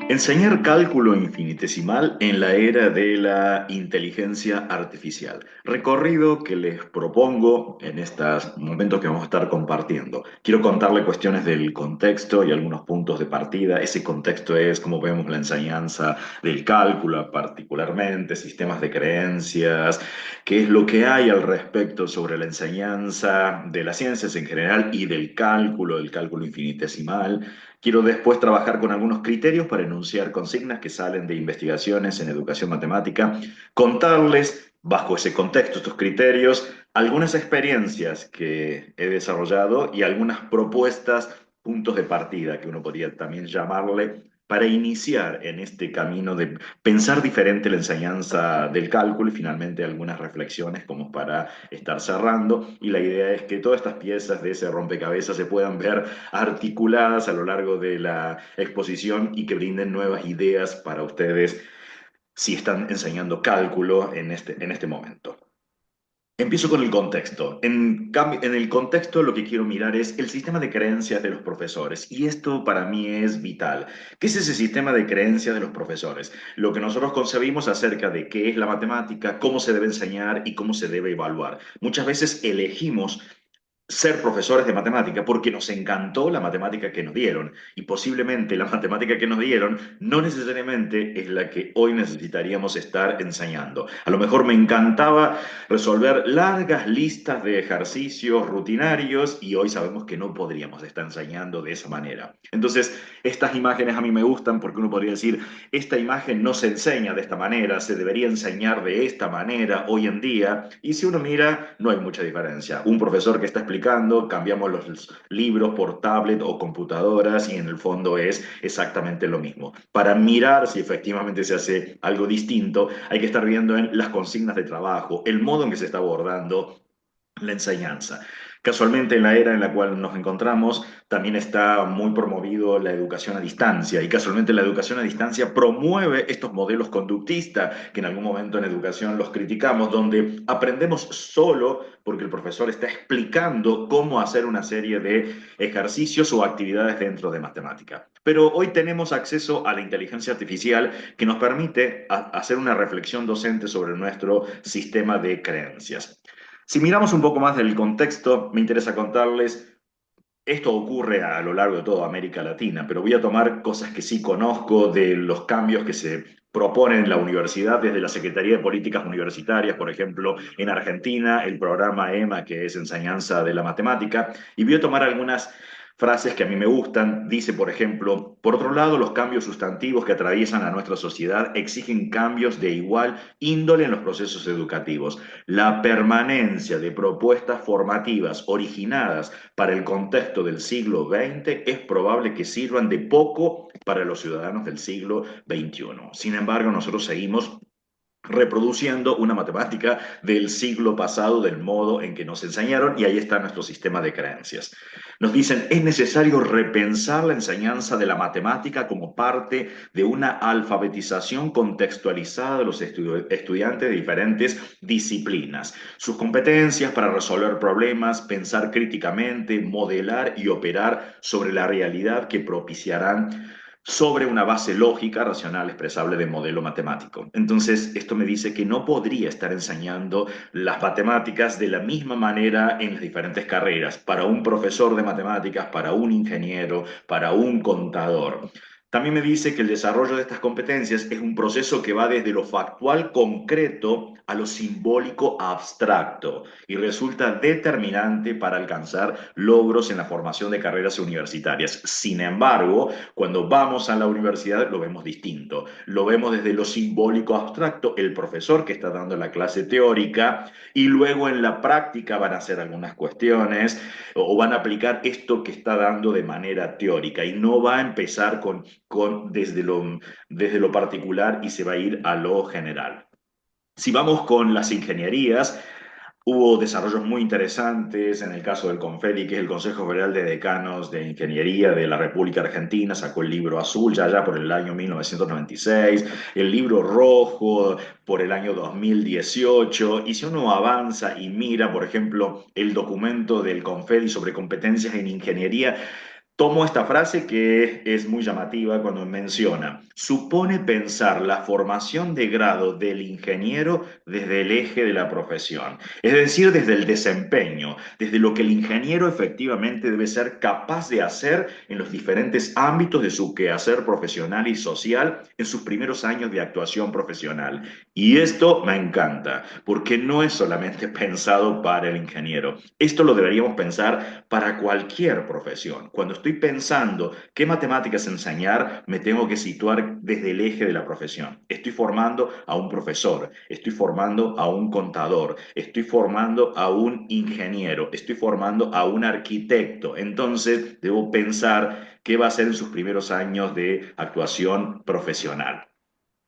Enseñar cálculo infinitesimal en la era de la inteligencia artificial. Recorrido que les propongo en estos momentos que vamos a estar compartiendo. Quiero contarle cuestiones del contexto y algunos puntos de partida. Ese contexto es, como vemos, la enseñanza del cálculo, particularmente sistemas de creencias, qué es lo que hay al respecto sobre la enseñanza de las ciencias en general y del cálculo infinitesimal. Quiero después trabajar con algunos criterios para enunciar consignas que salen de investigaciones en educación matemática, contarles, bajo ese contexto, estos criterios, algunas experiencias que he desarrollado y algunas propuestas, puntos de partida, que uno podría también llamarle, para iniciar en este camino de pensar diferente la enseñanza del cálculo y finalmente algunas reflexiones como para estar cerrando. Y la idea es que todas estas piezas de ese rompecabezas se puedan ver articuladas a lo largo de la exposición y que brinden nuevas ideas para ustedes si están enseñando cálculo en este momento. Empiezo con el contexto. En el contexto lo que quiero mirar es el sistema de creencias de los profesores. Y esto para mí es vital. ¿Qué es ese sistema de creencias de los profesores? Lo que nosotros concebimos acerca de qué es la matemática, cómo se debe enseñar y cómo se debe evaluar. Muchas veces elegimos ser profesores de matemática porque nos encantó la matemática que nos dieron y posiblemente la matemática que nos dieron no necesariamente es la que hoy necesitaríamos estar enseñando. A lo mejor me encantaba resolver largas listas de ejercicios rutinarios y hoy sabemos que no podríamos estar enseñando de esa manera. Entonces, estas imágenes a mí me gustan porque uno podría decir, esta imagen no se enseña de esta manera, se debería enseñar de esta manera hoy en día y si uno mira, no hay mucha diferencia. Un profesor que está explicando, cambiamos los libros por tablet o computadoras y en el fondo es exactamente lo mismo. Para mirar si efectivamente se hace algo distinto, hay que estar viendo en las consignas de trabajo, el modo en que se está abordando la enseñanza. Casualmente, en la era en la cual nos encontramos, también está muy promovido la educación a distancia y casualmente la educación a distancia promueve estos modelos conductistas que en algún momento en educación los criticamos, donde aprendemos solo porque el profesor está explicando cómo hacer una serie de ejercicios o actividades dentro de matemática. Pero hoy tenemos acceso a la inteligencia artificial que nos permite hacer una reflexión docente sobre nuestro sistema de creencias. Si miramos un poco más del contexto, me interesa contarles, esto ocurre a lo largo de toda América Latina, pero voy a tomar cosas que sí conozco de los cambios que se proponen en la universidad, desde la Secretaría de Políticas Universitarias, por ejemplo, en Argentina, el programa EMA, que es enseñanza de la matemática, y voy a tomar algunas frases que a mí me gustan. Dice, por ejemplo, por otro lado, los cambios sustantivos que atraviesan a nuestra sociedad exigen cambios de igual índole en los procesos educativos. La permanencia de propuestas formativas originadas para el contexto del siglo XX es probable que sirvan de poco para los ciudadanos del siglo XXI. Sin embargo, nosotros seguimos reproduciendo una matemática del siglo pasado, del modo en que nos enseñaron, y ahí está nuestro sistema de creencias. Nos dicen, es necesario repensar la enseñanza de la matemática como parte de una alfabetización contextualizada de los estudiantes de diferentes disciplinas. Sus competencias para resolver problemas, pensar críticamente, modelar y operar sobre la realidad que propiciarán sobre una base lógica, racional, expresable de modelo matemático. Entonces, esto me dice que no podría estar enseñando las matemáticas de la misma manera en las diferentes carreras, para un profesor de matemáticas, para un ingeniero, para un contador. También me dice que el desarrollo de estas competencias es un proceso que va desde lo factual concreto a lo simbólico abstracto y resulta determinante para alcanzar logros en la formación de carreras universitarias. Sin embargo, cuando vamos a la universidad lo vemos distinto, lo vemos desde lo simbólico abstracto, el profesor que está dando la clase teórica y luego en la práctica van a hacer algunas cuestiones o van a aplicar esto que está dando de manera teórica y no va a empezar desde lo particular y se va a ir a lo general. Si vamos con las ingenierías, hubo desarrollos muy interesantes en el caso del CONFEDI, que es el Consejo Federal de Decanos de Ingeniería de la República Argentina, sacó el libro azul ya por el año 1996, el libro rojo por el año 2018, y si uno avanza y mira, por ejemplo, el documento del CONFEDI sobre competencias en ingeniería, Tomo esta frase que es muy llamativa cuando menciona, supone pensar la formación de grado del ingeniero desde el eje de la profesión, es decir, desde el desempeño, desde lo que el ingeniero efectivamente debe ser capaz de hacer en los diferentes ámbitos de su quehacer profesional y social en sus primeros años de actuación profesional. Y esto me encanta, porque no es solamente pensado para el ingeniero. Esto lo deberíamos pensar para cualquier profesión. Cuando estoy pensando qué matemáticas enseñar, me tengo que situar desde el eje de la profesión. Estoy formando a un profesor, estoy formando a un contador, estoy formando a un ingeniero, estoy formando a un arquitecto. Entonces, debo pensar qué va a ser en sus primeros años de actuación profesional.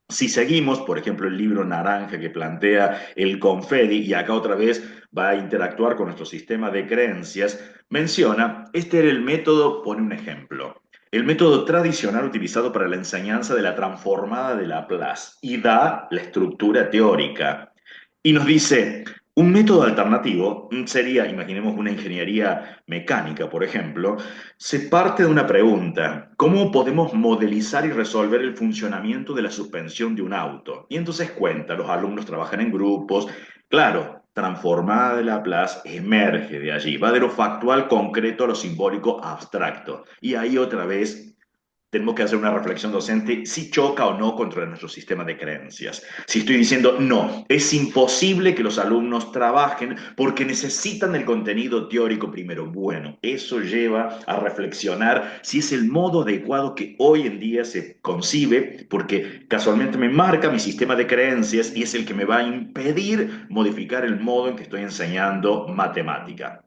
Si seguimos, por ejemplo, el libro naranja que plantea el Confedi, y acá otra vez va a interactuar con nuestro sistema de creencias, menciona, este era el método, pone un ejemplo, el método tradicional utilizado para la enseñanza de la transformada de Laplace, y da la estructura teórica. Y nos dice, un método alternativo sería, imaginemos una ingeniería mecánica, por ejemplo, se parte de una pregunta: ¿cómo podemos modelizar y resolver el funcionamiento de la suspensión de un auto? Y entonces cuenta, los alumnos trabajan en grupos. Claro, transformada de Laplace emerge de allí, va de lo factual concreto a lo simbólico abstracto. Y ahí otra vez tenemos que hacer una reflexión docente si choca o no contra nuestro sistema de creencias. Si estoy diciendo, no, es imposible que los alumnos trabajen porque necesitan el contenido teórico primero. Bueno, eso lleva a reflexionar si es el modo adecuado que hoy en día se concibe, porque casualmente me marca mi sistema de creencias y es el que me va a impedir modificar el modo en que estoy enseñando matemática.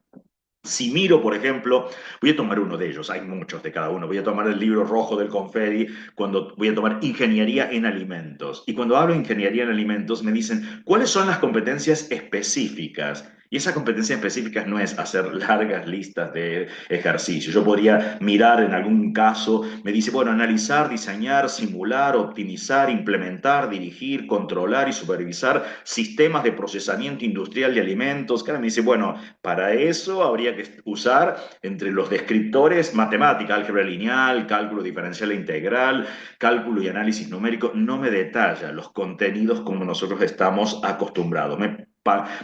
Si miro, por ejemplo, voy a tomar uno de ellos, hay muchos de cada uno, voy a tomar el libro rojo del Confedi, cuando voy a tomar ingeniería en alimentos. Y cuando hablo de ingeniería en alimentos, me dicen, ¿cuáles son las competencias específicas? Y esa competencia específica no es hacer largas listas de ejercicios. Yo podría mirar en algún caso, me dice, bueno, analizar, diseñar, simular, optimizar, implementar, dirigir, controlar y supervisar sistemas de procesamiento industrial de alimentos. Claro, me dice, bueno, para eso habría que usar entre los descriptores matemática, álgebra lineal, cálculo diferencial e integral, cálculo y análisis numérico. No me detalla los contenidos como nosotros estamos acostumbrados.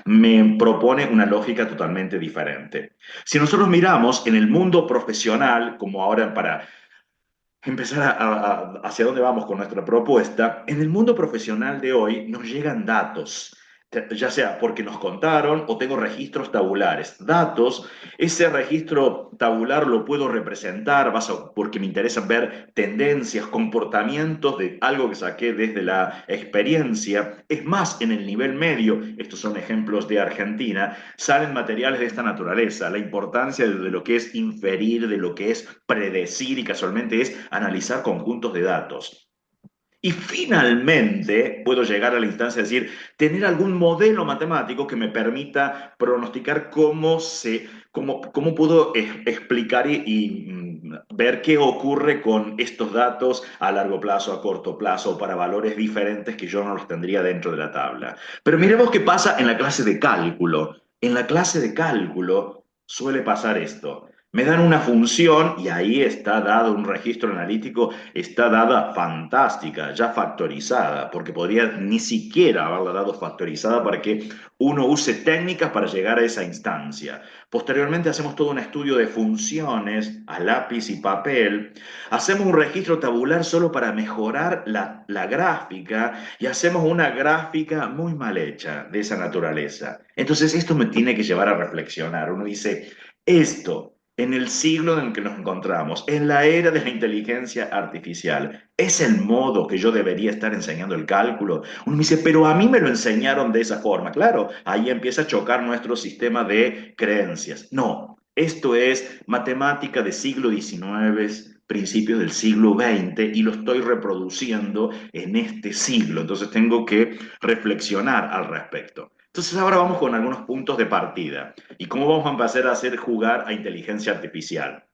Me propone una lógica totalmente diferente. Si nosotros miramos en el mundo profesional, como ahora para empezar hacia dónde vamos con nuestra propuesta, en el mundo profesional de hoy nos llegan datos, ya sea porque nos contaron o tengo registros tabulares. Datos, ese registro tabular lo puedo representar porque me interesa ver tendencias, comportamientos de algo que saqué desde la experiencia. Es más, en el nivel medio, estos son ejemplos de Argentina, salen materiales de esta naturaleza, la importancia de lo que es inferir, de lo que es predecir y casualmente es analizar conjuntos de datos. Y finalmente puedo llegar a la instancia de decir, tener algún modelo matemático que me permita pronosticar cómo puedo explicar ver qué ocurre con estos datos a largo plazo, a corto plazo, o para valores diferentes que yo no los tendría dentro de la tabla. Pero miremos qué pasa en la clase de cálculo. En la clase de cálculo suele pasar esto. Me dan una función y ahí está dado un registro analítico, está dada fantástica, ya factorizada, porque podría ni siquiera haberla dado factorizada para que uno use técnicas para llegar a esa instancia. Posteriormente hacemos todo un estudio de funciones a lápiz y papel, hacemos un registro tabular solo para mejorar la gráfica y hacemos una gráfica muy mal hecha de esa naturaleza. Entonces esto me tiene que llevar a reflexionar. Uno dice, esto en el siglo en el que nos encontramos, en la era de la inteligencia artificial, ¿es el modo que yo debería estar enseñando el cálculo? Uno me dice, pero a mí me lo enseñaron de esa forma. Claro, ahí empieza a chocar nuestro sistema de creencias. No, esto es matemática de siglo XIX, principios del siglo XX, y lo estoy reproduciendo en este siglo. Entonces tengo que reflexionar al respecto. Entonces ahora vamos con algunos puntos de partida. ¿Y cómo vamos a empezar a hacer jugar a inteligencia artificial?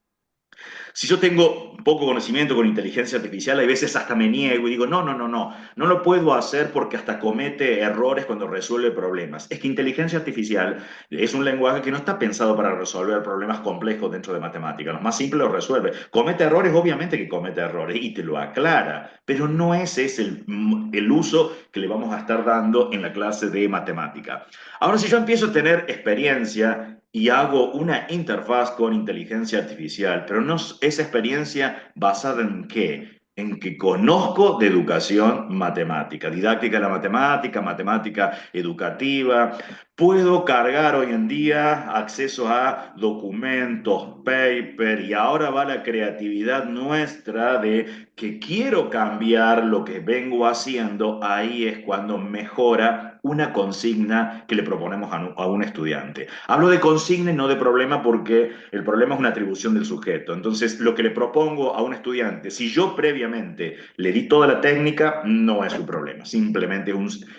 Si yo tengo poco conocimiento con inteligencia artificial, hay veces hasta me niego y digo, no, no, no, no, no lo puedo hacer porque hasta comete errores cuando resuelve problemas. Es que inteligencia artificial es un lenguaje que no está pensado para resolver problemas complejos dentro de matemáticas. Los más simples los resuelve. Comete errores, obviamente que comete errores y te lo aclara, pero no ese es el uso que le vamos a estar dando en la clase de matemática. Ahora, si yo empiezo a tener experiencia y hago una interfaz con inteligencia artificial, pero no esa experiencia basada en qué, en que conozco de educación matemática, didáctica de la matemática, matemática educativa. Puedo cargar hoy en día acceso a documentos, paper, y ahora va la creatividad nuestra de que quiero cambiar lo que vengo haciendo. Ahí es cuando mejora una consigna que le proponemos a un estudiante. Hablo de consigna y no de problema porque el problema es una atribución del sujeto. Entonces, lo que le propongo a un estudiante, si yo previamente le di toda la técnica, no es un problema. Simplemente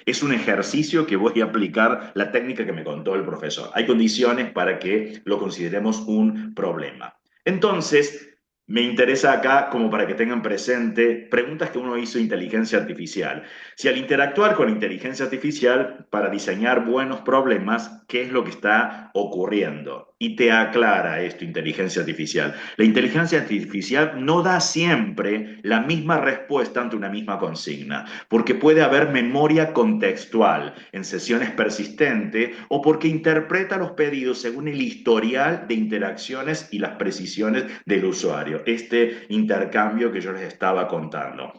es un ejercicio que voy a aplicar la técnica que me contó el profesor. Hay condiciones para que lo consideremos un problema. Entonces, me interesa acá, como para que tengan presente, preguntas que uno hizo inteligencia artificial. Si al interactuar con inteligencia artificial para diseñar buenos problemas, ¿qué es lo que está ocurriendo? Y te aclara esto, inteligencia artificial. La inteligencia artificial no da siempre la misma respuesta ante una misma consigna, porque puede haber memoria contextual en sesiones persistentes o porque interpreta los pedidos según el historial de interacciones y las precisiones del usuario. Este intercambio que yo les estaba contando.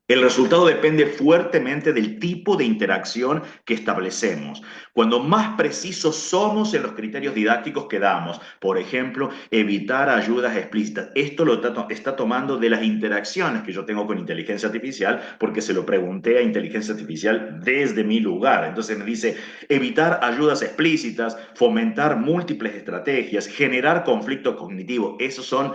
El resultado depende fuertemente del tipo de interacción que establecemos. Cuando más precisos somos en los criterios didácticos que damos, por ejemplo, evitar ayudas explícitas. Esto lo está tomando de las interacciones que yo tengo con inteligencia artificial, porque se lo pregunté a inteligencia artificial desde mi lugar. Entonces me dice, evitar ayudas explícitas, fomentar múltiples estrategias, generar conflicto cognitivo. Esos son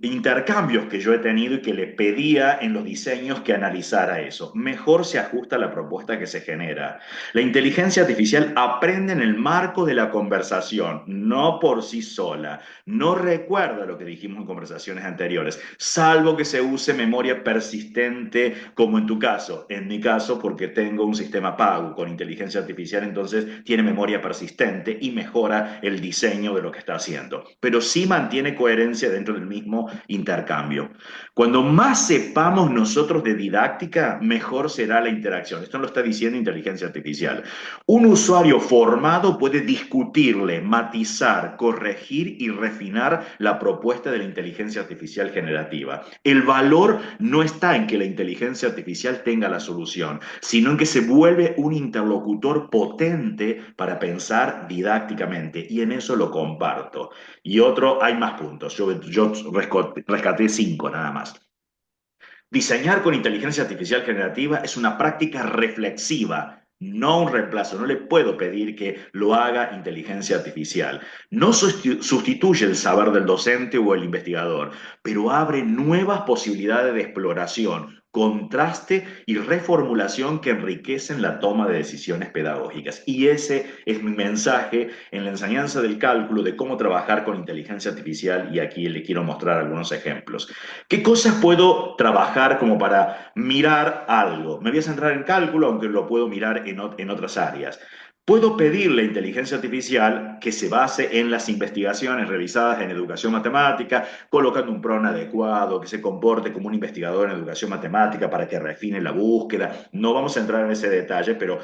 intercambios que yo he tenido y que le pedía en los diseños que analizara eso. Mejor se ajusta a la propuesta que se genera. La inteligencia artificial aprende en el marco de la conversación, no por sí sola. No recuerda lo que dijimos en conversaciones anteriores, salvo que se use memoria persistente, como en tu caso. En mi caso, porque tengo un sistema pago con inteligencia artificial, entonces tiene memoria persistente y mejora el diseño de lo que está haciendo. Pero sí mantiene coherencia dentro del mismo intercambio. Cuando más sepamos nosotros de didáctica, mejor será la interacción. Esto lo está diciendo inteligencia artificial. Un usuario formado puede discutirle, matizar, corregir y refinar la propuesta de la inteligencia artificial generativa. El valor no está en que la inteligencia artificial tenga la solución, sino en que se vuelve un interlocutor potente para pensar didácticamente, y en eso lo comparto. Y otro, hay más puntos. Yo rescaté 5 nada más. Diseñar con inteligencia artificial generativa es una práctica reflexiva, no un reemplazo. No le puedo pedir que lo haga inteligencia artificial. No sustituye el saber del docente o el investigador, pero abre nuevas posibilidades de exploración, contraste y reformulación que enriquecen la toma de decisiones pedagógicas. Y ese es mi mensaje en la enseñanza del cálculo, de cómo trabajar con inteligencia artificial, y aquí le quiero mostrar algunos ejemplos. ¿Qué cosas puedo trabajar como para mirar algo? Me voy a centrar en cálculo, aunque lo puedo mirar en otras áreas. Puedo pedirle a inteligencia artificial que se base en las investigaciones realizadas en educación matemática, colocando un PRON adecuado, que se comporte como un investigador en educación matemática para que refine la búsqueda. No vamos a entrar en ese detalle, pero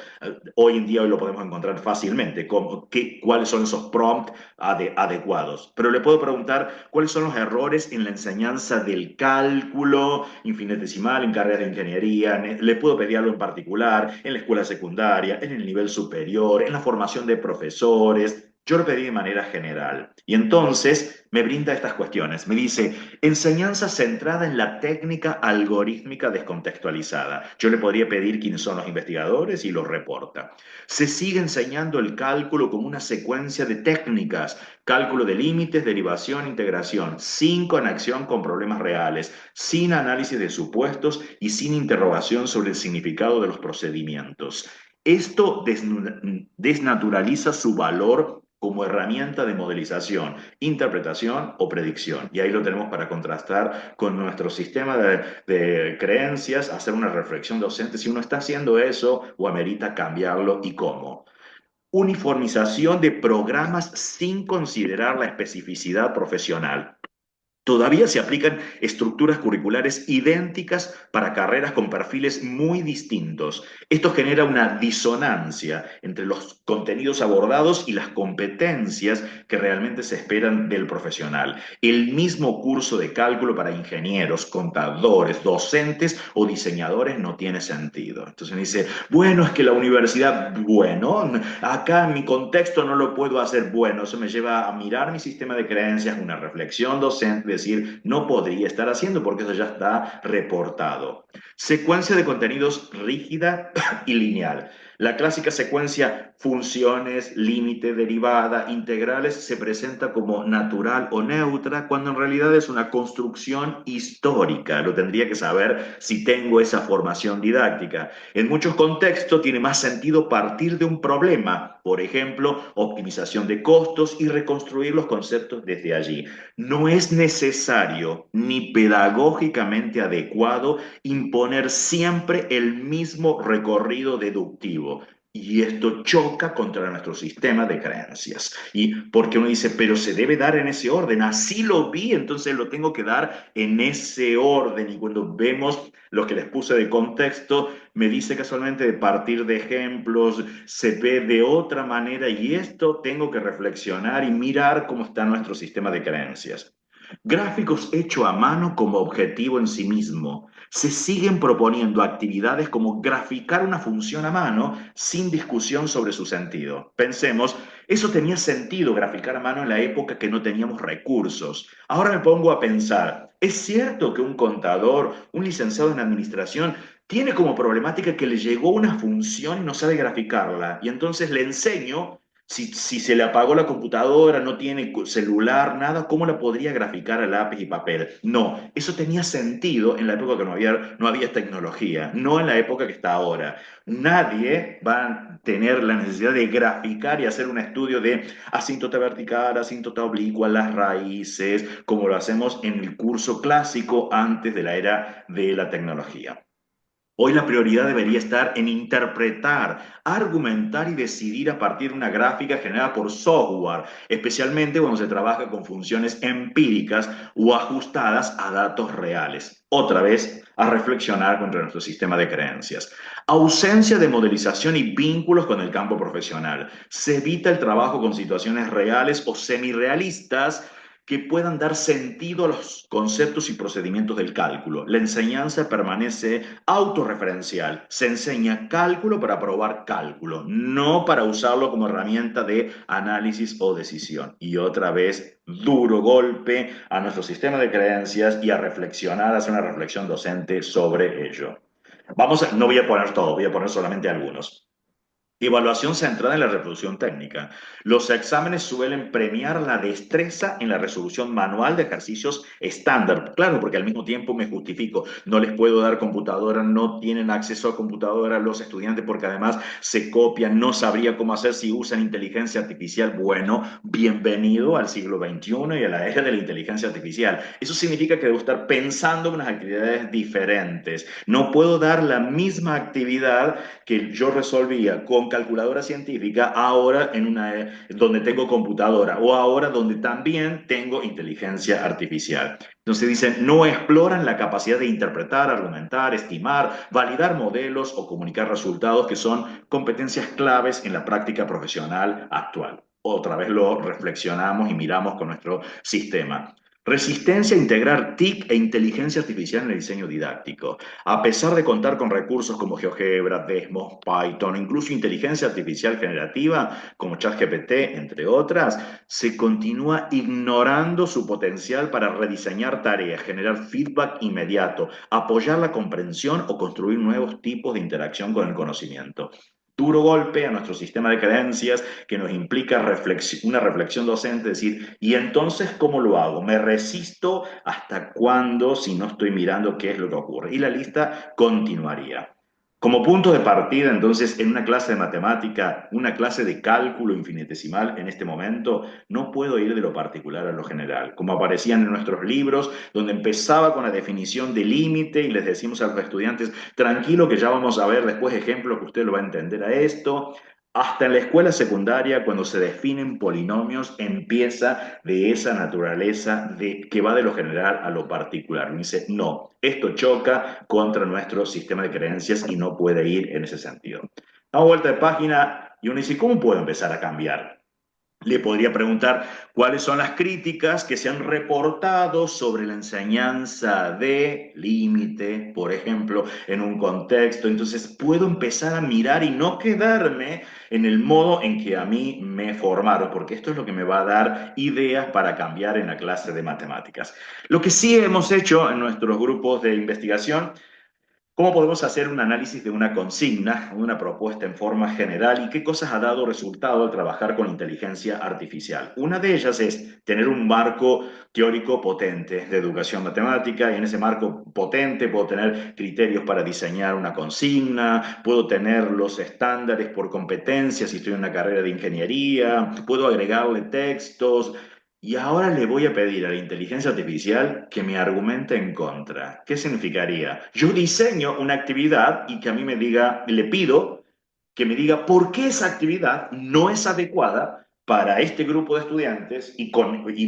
hoy en día hoy lo podemos encontrar fácilmente, cuáles son esos prompts adecuados. Pero le puedo preguntar cuáles son los errores en la enseñanza del cálculo infinitesimal en carreras de ingeniería. Le puedo pedir algo en particular en la escuela secundaria, en el nivel superior, en la formación de profesores. Yo lo pedí de manera general. Y entonces me brinda estas cuestiones. Me dice, enseñanza centrada en la técnica algorítmica descontextualizada. Yo le podría pedir quiénes son los investigadores y los reporta. Se sigue enseñando el cálculo como una secuencia de técnicas: cálculo de límites, derivación, integración, sin conexión con problemas reales, sin análisis de supuestos y sin interrogación sobre el significado de los procedimientos. Esto desnaturaliza su valor como herramienta de modelización, interpretación o predicción. Y ahí lo tenemos para contrastar con nuestro sistema de creencias, hacer una reflexión docente si uno está haciendo eso o amerita cambiarlo y cómo. Uniformización de programas sin considerar la especificidad profesional. Todavía se aplican estructuras curriculares idénticas para carreras con perfiles muy distintos. Esto genera una disonancia entre los contenidos abordados y las competencias que realmente se esperan del profesional. El mismo curso de cálculo para ingenieros, contadores, docentes o diseñadores no tiene sentido. Entonces me dice, bueno, es que la universidad, bueno, acá en mi contexto no lo puedo hacer bueno. Eso me lleva a mirar mi sistema de creencias, una reflexión docente, decir, no podría estar haciendo porque eso ya está reportado. Secuencia de contenidos rígida y lineal. La clásica secuencia funciones, límite, derivada, integrales se presenta como natural o neutra cuando en realidad es una construcción histórica. Lo tendría que saber si tengo esa formación didáctica. En muchos contextos tiene más sentido partir de un problema, por ejemplo, optimización de costos y reconstruir los conceptos desde allí. No es necesario ni pedagógicamente adecuado imponer siempre el mismo recorrido deductivo. Y esto choca contra nuestro sistema de creencias. Y porque uno dice, pero se debe dar en ese orden, así lo vi, entonces lo tengo que dar en ese orden. Y cuando vemos lo que les puse de contexto, me dice casualmente de partir de ejemplos, se ve de otra manera y esto tengo que reflexionar y mirar cómo está nuestro sistema de creencias. Gráficos hecho a mano como objetivo en sí mismo. Se siguen proponiendo actividades como graficar una función a mano sin discusión sobre su sentido. Pensemos, eso tenía sentido graficar a mano en la época que no teníamos recursos. Ahora me pongo a pensar, ¿es cierto que un contador, un licenciado en administración, tiene como problemática que le llegó una función y no sabe graficarla? Y entonces le enseño si se le apagó la computadora, no tiene celular, nada, ¿cómo la podría graficar a lápiz y papel? No, eso tenía sentido en la época que no había tecnología, no en la época que está ahora. Nadie va a tener la necesidad de graficar y hacer un estudio de asíntota vertical, asíntota oblicua, las raíces, como lo hacemos en el curso clásico antes de la era de la tecnología. Hoy la prioridad debería estar en interpretar, argumentar y decidir a partir de una gráfica generada por software, especialmente cuando se trabaja con funciones empíricas o ajustadas a datos reales. Otra vez, a reflexionar contra nuestro sistema de creencias. Ausencia de modelización y vínculos con el campo profesional. Se evita el trabajo con situaciones reales o semirealistas que puedan dar sentido a los conceptos y procedimientos del cálculo. La enseñanza permanece autorreferencial. Se enseña cálculo para probar cálculo, no para usarlo como herramienta de análisis o decisión. Y otra vez, duro golpe a nuestro sistema de creencias y a reflexionar, a hacer una reflexión docente sobre ello. No voy a poner todo, voy a poner solamente algunos. Evaluación centrada en la reproducción técnica. Los exámenes suelen premiar la destreza en la resolución manual de ejercicios estándar. Claro, porque al mismo tiempo me justifico, no les puedo dar computadora, no tienen acceso a computadora los estudiantes porque además se copian, no sabría cómo hacer si usan inteligencia artificial. Bueno, bienvenido al siglo XXI y a la era de la inteligencia artificial. Eso significa que debo estar pensando en unas actividades diferentes. No puedo dar la misma actividad que yo resolvía con calculadora científica, ahora donde tengo computadora o ahora donde también tengo inteligencia artificial. Entonces dicen, no exploran la capacidad de interpretar, argumentar, estimar, validar modelos o comunicar resultados que son competencias claves en la práctica profesional actual. Otra vez lo reflexionamos y miramos con nuestro sistema. Resistencia a integrar TIC e inteligencia artificial en el diseño didáctico. A pesar de contar con recursos como GeoGebra, Desmos, Python, incluso inteligencia artificial generativa como ChatGPT, entre otras, se continúa ignorando su potencial para rediseñar tareas, generar feedback inmediato, apoyar la comprensión o construir nuevos tipos de interacción con el conocimiento. Duro golpe a nuestro sistema de creencias que nos implica una reflexión docente, decir, ¿y entonces cómo lo hago? ¿Me resisto hasta cuándo si no estoy mirando qué es lo que ocurre? Y la lista continuaría. Como punto de partida, entonces, en una clase de matemática, una clase de cálculo infinitesimal en este momento, no puedo ir de lo particular a lo general, como aparecían en nuestros libros, donde empezaba con la definición de límite y les decimos a los estudiantes, tranquilo que ya vamos a ver después ejemplos que usted lo va a entender a esto. Hasta en la escuela secundaria, cuando se definen polinomios, empieza de esa naturaleza que va de lo general a lo particular. Me dice, no, esto choca contra nuestro sistema de creencias y no puede ir en ese sentido. Damos vuelta de página y uno dice, ¿cómo puedo empezar a cambiar? Le podría preguntar cuáles son las críticas que se han reportado sobre la enseñanza de límite, por ejemplo, en un contexto. Entonces puedo empezar a mirar y no quedarme en el modo en que a mí me formaron, porque esto es lo que me va a dar ideas para cambiar en la clase de matemáticas. Lo que sí hemos hecho en nuestros grupos de investigación. ¿Cómo podemos hacer un análisis de una consigna, una propuesta en forma general y qué cosas ha dado resultado al trabajar con inteligencia artificial? Una de ellas es tener un marco teórico potente de educación matemática y en ese marco potente puedo tener criterios para diseñar una consigna, puedo tener los estándares por competencias si estoy en una carrera de ingeniería, puedo agregarle textos, y ahora le voy a pedir a la inteligencia artificial que me argumente en contra. ¿Qué significaría? Yo diseño una actividad y que a mí me diga, le pido que me diga por qué esa actividad no es adecuada para este grupo de estudiantes y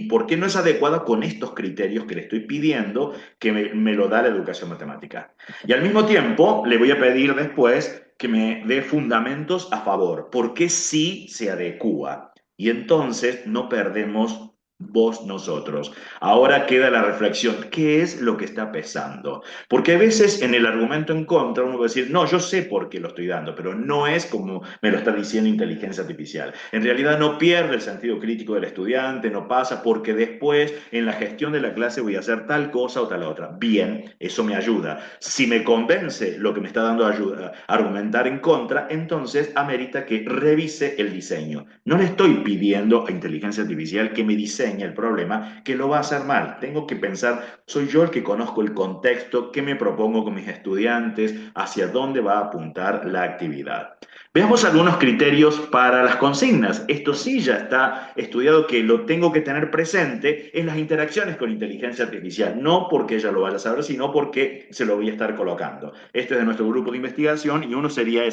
por qué no es adecuada con estos criterios que le estoy pidiendo que me lo da la educación matemática. Y al mismo tiempo le voy a pedir después que me dé fundamentos a favor, por qué sí se adecua. Y entonces no perdemos vos, nosotros. Ahora queda la reflexión, ¿qué es lo que está pesando? Porque a veces en el argumento en contra uno va a decir, no, yo sé por qué lo estoy dando, pero no es como me lo está diciendo inteligencia artificial. En realidad no pierde el sentido crítico del estudiante, no pasa porque después en la gestión de la clase voy a hacer tal cosa o tal otra. Bien, eso me ayuda. Si me convence lo que me está dando ayuda a argumentar en contra, entonces amerita que revise el diseño. No le estoy pidiendo a inteligencia artificial que me diseñe el problema, que lo va a hacer mal. Tengo que pensar, soy yo el que conozco el contexto, qué me propongo con mis estudiantes, hacia dónde va a apuntar la actividad. Veamos algunos criterios para las consignas. Esto sí ya está estudiado que lo tengo que tener presente en las interacciones con inteligencia artificial, no porque ella lo vaya a saber, sino porque se lo voy a estar colocando. Este es de nuestro grupo de investigación y uno sería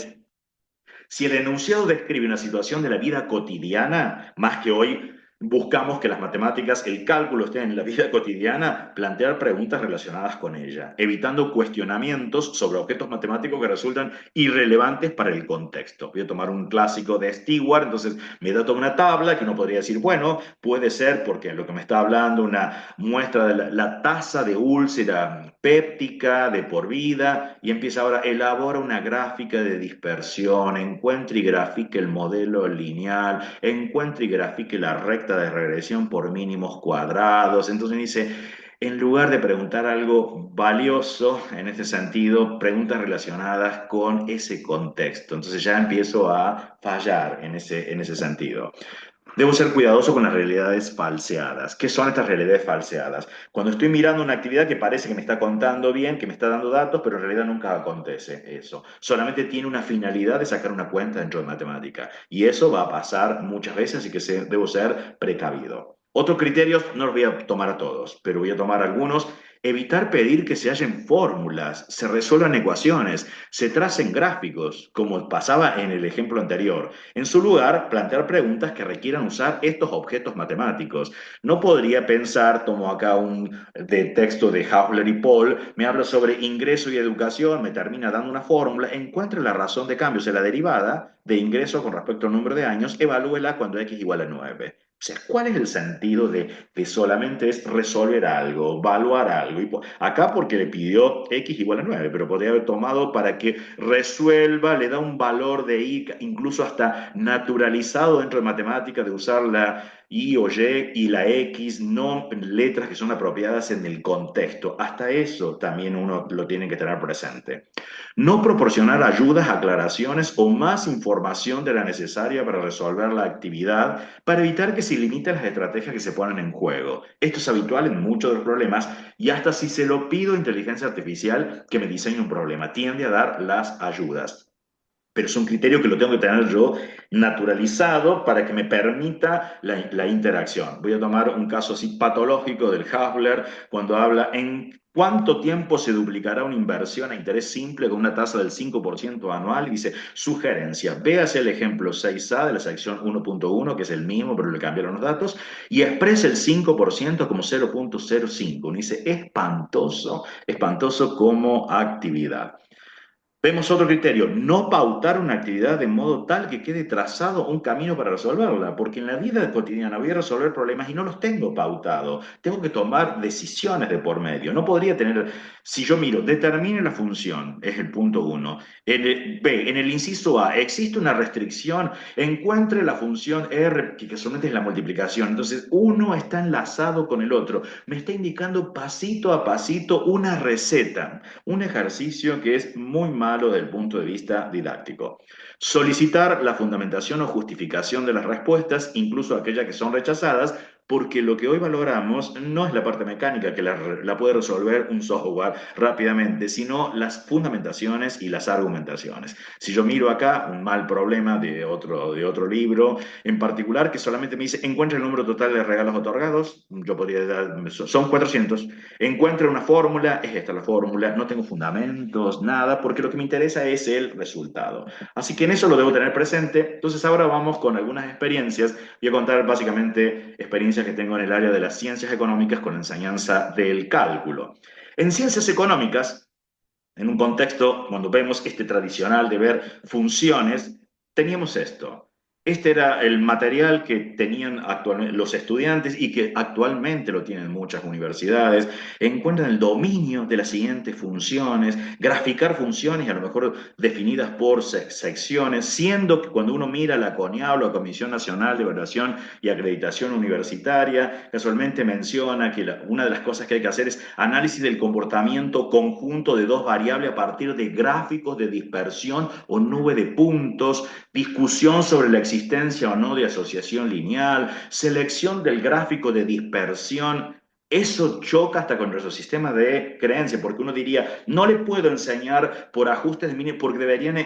si el enunciado describe una situación de la vida cotidiana, más que hoy buscamos que las matemáticas, el cálculo estén en la vida cotidiana, plantear preguntas relacionadas con ella, evitando cuestionamientos sobre objetos matemáticos que resultan irrelevantes para el contexto. Voy a tomar un clásico de Stewart, entonces me da toda una tabla que uno podría decir, bueno, puede ser porque lo que me está hablando, una muestra de la tasa de úlcera péptica de por vida, y empieza ahora, elabora una gráfica de dispersión, encuentre y grafique el modelo lineal, encuentre y grafique la recta de regresión por mínimos cuadrados. Entonces dice, en lugar de preguntar algo valioso en este sentido, preguntas relacionadas con ese contexto. Entonces ya empiezo a fallar en ese sentido. Debo ser cuidadoso con las realidades falseadas. ¿Qué son estas realidades falseadas? Cuando estoy mirando una actividad que parece que me está contando bien, que me está dando datos, pero en realidad nunca acontece eso. Solamente tiene una finalidad de sacar una cuenta dentro de matemática. Y eso va a pasar muchas veces, así que debo ser precavido. Otros criterios no los voy a tomar a todos, pero voy a tomar algunos. Evitar pedir que se hallen fórmulas, se resuelvan ecuaciones, se tracen gráficos, como pasaba en el ejemplo anterior. En su lugar, plantear preguntas que requieran usar estos objetos matemáticos. No podría pensar, tomo acá un de texto de Hausler y Paul, me habla sobre ingreso y educación, me termina dando una fórmula, encuentre la razón de cambio, o sea, la derivada de ingreso con respecto al número de años, evalúela cuando x igual a 9. O sea, ¿cuál es el sentido de solamente es resolver algo, evaluar algo? Acá porque le pidió x igual a 9, pero podría haber tomado para que resuelva, le da un valor de i, incluso hasta naturalizado dentro de matemáticas, de usar Y o Y y la X, no letras que son apropiadas en el contexto. Hasta eso también uno lo tiene que tener presente. No proporcionar ayudas, aclaraciones o más información de la necesaria para resolver la actividad para evitar que se limiten las estrategias que se ponen en juego. Esto es habitual en muchos de los problemas y hasta si se lo pido a inteligencia artificial que me diseñe un problema, tiende a dar las ayudas, pero es un criterio que lo tengo que tener yo naturalizado para que me permita la interacción. Voy a tomar un caso así patológico del Hafler, cuando habla en cuánto tiempo se duplicará una inversión a interés simple con una tasa del 5% anual, y dice, sugerencia, véase el ejemplo 6A de la sección 1.1, que es el mismo, pero le cambiaron los datos, y expresa el 5% como 0.05. Uno dice, espantoso, espantoso como actividad. Vemos otro criterio, no pautar una actividad de modo tal que quede trazado un camino para resolverla, porque en la vida cotidiana voy a resolver problemas y no los tengo pautados. Tengo que tomar decisiones de por medio. No podría tener, si yo miro, determine la función, es el punto uno. B, en el inciso A, existe una restricción, encuentre la función R, que solamente es la multiplicación. Entonces, uno está enlazado con el otro. Me está indicando pasito a pasito una receta. Un ejercicio que es muy malo desde el punto de vista didáctico. Solicitar la fundamentación o justificación de las respuestas, incluso aquellas que son rechazadas, porque lo que hoy valoramos no es la parte mecánica que la puede resolver un software rápidamente, sino las fundamentaciones y las argumentaciones. Si yo miro acá un mal problema de otro libro, en particular, que solamente me dice, encuentra el número total de regalos otorgados, yo podría dar, son 400, encuentra una fórmula, es esta la fórmula, no tengo fundamentos, nada, porque lo que me interesa es el resultado. Así que en eso lo debo tener presente. Entonces ahora vamos con algunas experiencias. Voy a contar básicamente experiencias que tengo en el área de las ciencias económicas con enseñanza del cálculo. En ciencias económicas, en un contexto, cuando vemos este tradicional de ver funciones, teníamos esto. Este era el material que tenían actualmente los estudiantes y que actualmente lo tienen muchas universidades. Encuentran el dominio de las siguientes funciones, graficar funciones a lo mejor definidas por secciones, siendo que cuando uno mira la CONEAB, la Comisión Nacional de Evaluación y Acreditación Universitaria, casualmente menciona que una de las cosas que hay que hacer es análisis del comportamiento conjunto de dos variables a partir de gráficos de dispersión o nube de puntos, discusión sobre la existencia o no de asociación lineal, selección del gráfico de dispersión. Eso choca hasta con nuestro sistema de creencia, porque uno diría, no le puedo enseñar por ajustes de mínimo, porque deberían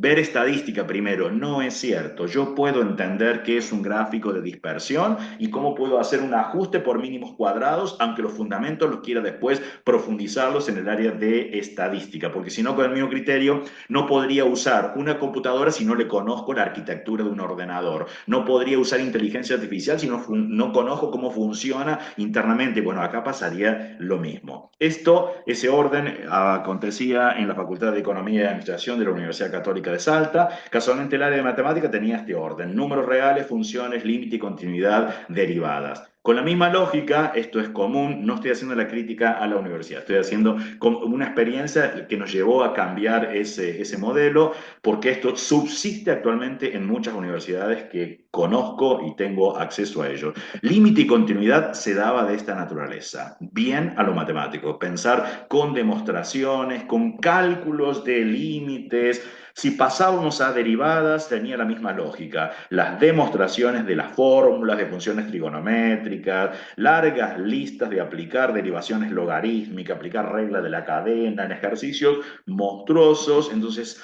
ver estadística primero. No es cierto. Yo puedo entender qué es un gráfico de dispersión y cómo puedo hacer un ajuste por mínimos cuadrados, aunque los fundamentos los quiera después profundizarlos en el área de estadística, porque si no, con el mismo criterio, no podría usar una computadora si no le conozco la arquitectura de un ordenador. No podría usar inteligencia artificial si no conozco cómo funciona internamente. Bueno, acá pasaría lo mismo. Ese orden acontecía en la Facultad de Economía y Administración de la Universidad Católica de Salta. Casualmente el área de matemática tenía este orden: números reales, funciones, límite y continuidad derivadas. Con la misma lógica, esto es común, no estoy haciendo la crítica a la universidad, estoy haciendo una experiencia que nos llevó a cambiar ese modelo, porque esto subsiste actualmente en muchas universidades que conozco y tengo acceso a ello. Límite y continuidad se daba de esta naturaleza, bien a lo matemático, pensar con demostraciones, con cálculos de límites. Si pasábamos a derivadas, tenía la misma lógica. Las demostraciones de las fórmulas de funciones trigonométricas, largas listas de aplicar derivaciones logarítmicas, aplicar regla de la cadena en ejercicios monstruosos. Entonces,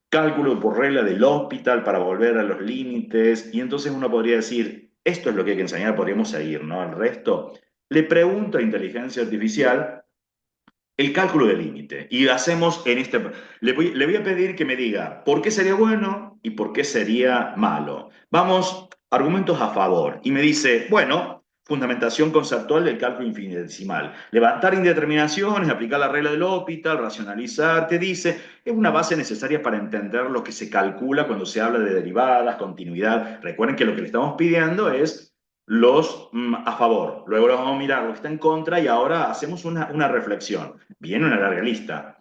cálculo por regla del hospital para volver a los límites. Y entonces uno podría decir, esto es lo que hay que enseñar, podríamos seguir, ¿no? El resto. Le pregunto a inteligencia artificial el cálculo del límite. Y hacemos en este... Le voy a pedir que me diga por qué sería bueno y por qué sería malo. Vamos, argumentos a favor. Y me dice, bueno, fundamentación conceptual del cálculo infinitesimal. Levantar indeterminaciones, aplicar la regla del L'Hopital, racionalizar, te dice, es una base necesaria para entender lo que se calcula cuando se habla de derivadas, continuidad. Recuerden que lo que le estamos pidiendo es los a favor, luego vamos a mirar lo que está en contra y ahora hacemos una reflexión. Viene una larga lista.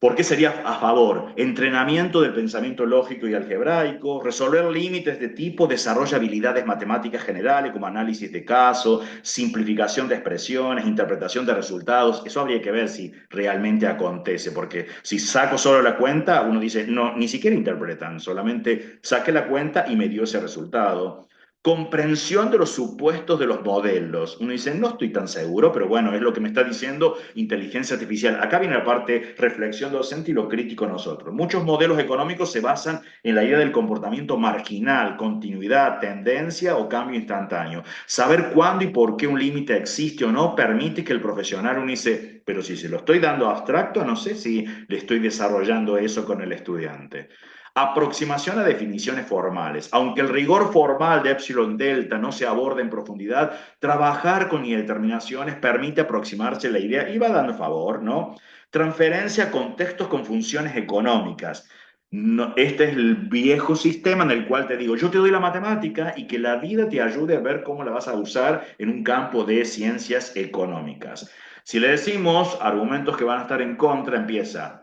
¿Por qué sería a favor? Entrenamiento del pensamiento lógico y algebraico, resolver límites de tipo, desarrolla habilidades matemáticas generales como análisis de caso, simplificación de expresiones, interpretación de resultados. Eso habría que ver si realmente acontece, porque si saco solo la cuenta, uno dice, no, ni siquiera interpretan, solamente saqué la cuenta y me dio ese resultado. Comprensión de los supuestos de los modelos. Uno dice, no estoy tan seguro, pero bueno, es lo que me está diciendo inteligencia artificial. Acá viene la parte reflexión docente y lo crítico nosotros. Muchos modelos económicos se basan en la idea del comportamiento marginal, continuidad, tendencia o cambio instantáneo. Saber cuándo y por qué un límite existe o no permite que el profesional uno dice, pero si se lo estoy dando abstracto, no sé si le estoy desarrollando eso con el estudiante. Aproximación a definiciones formales. Aunque el rigor formal de epsilon delta no se aborde en profundidad, trabajar con indeterminaciones permite aproximarse a la idea y va dando favor, ¿no? Transferencia a contextos con funciones económicas. No, este es el viejo sistema en el cual te digo, yo te doy la matemática y que la vida te ayude a ver cómo la vas a usar en un campo de ciencias económicas. Si le decimos argumentos que van a estar en contra, empieza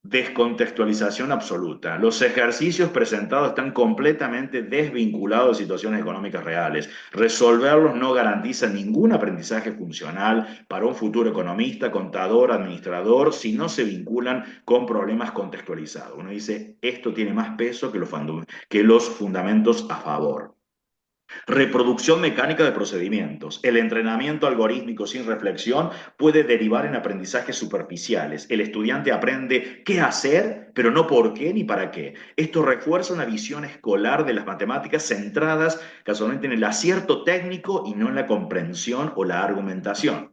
descontextualización absoluta. Los ejercicios presentados están completamente desvinculados de situaciones económicas reales. Resolverlos no garantiza ningún aprendizaje funcional para un futuro economista, contador, administrador, si no se vinculan con problemas contextualizados. Uno dice, esto tiene más peso que los fundamentos a favor. Reproducción mecánica de procedimientos. El entrenamiento algorítmico sin reflexión puede derivar en aprendizajes superficiales. El estudiante aprende qué hacer, pero no por qué ni para qué. Esto refuerza una visión escolar de las matemáticas centradas casualmente en el acierto técnico y no en la comprensión o la argumentación.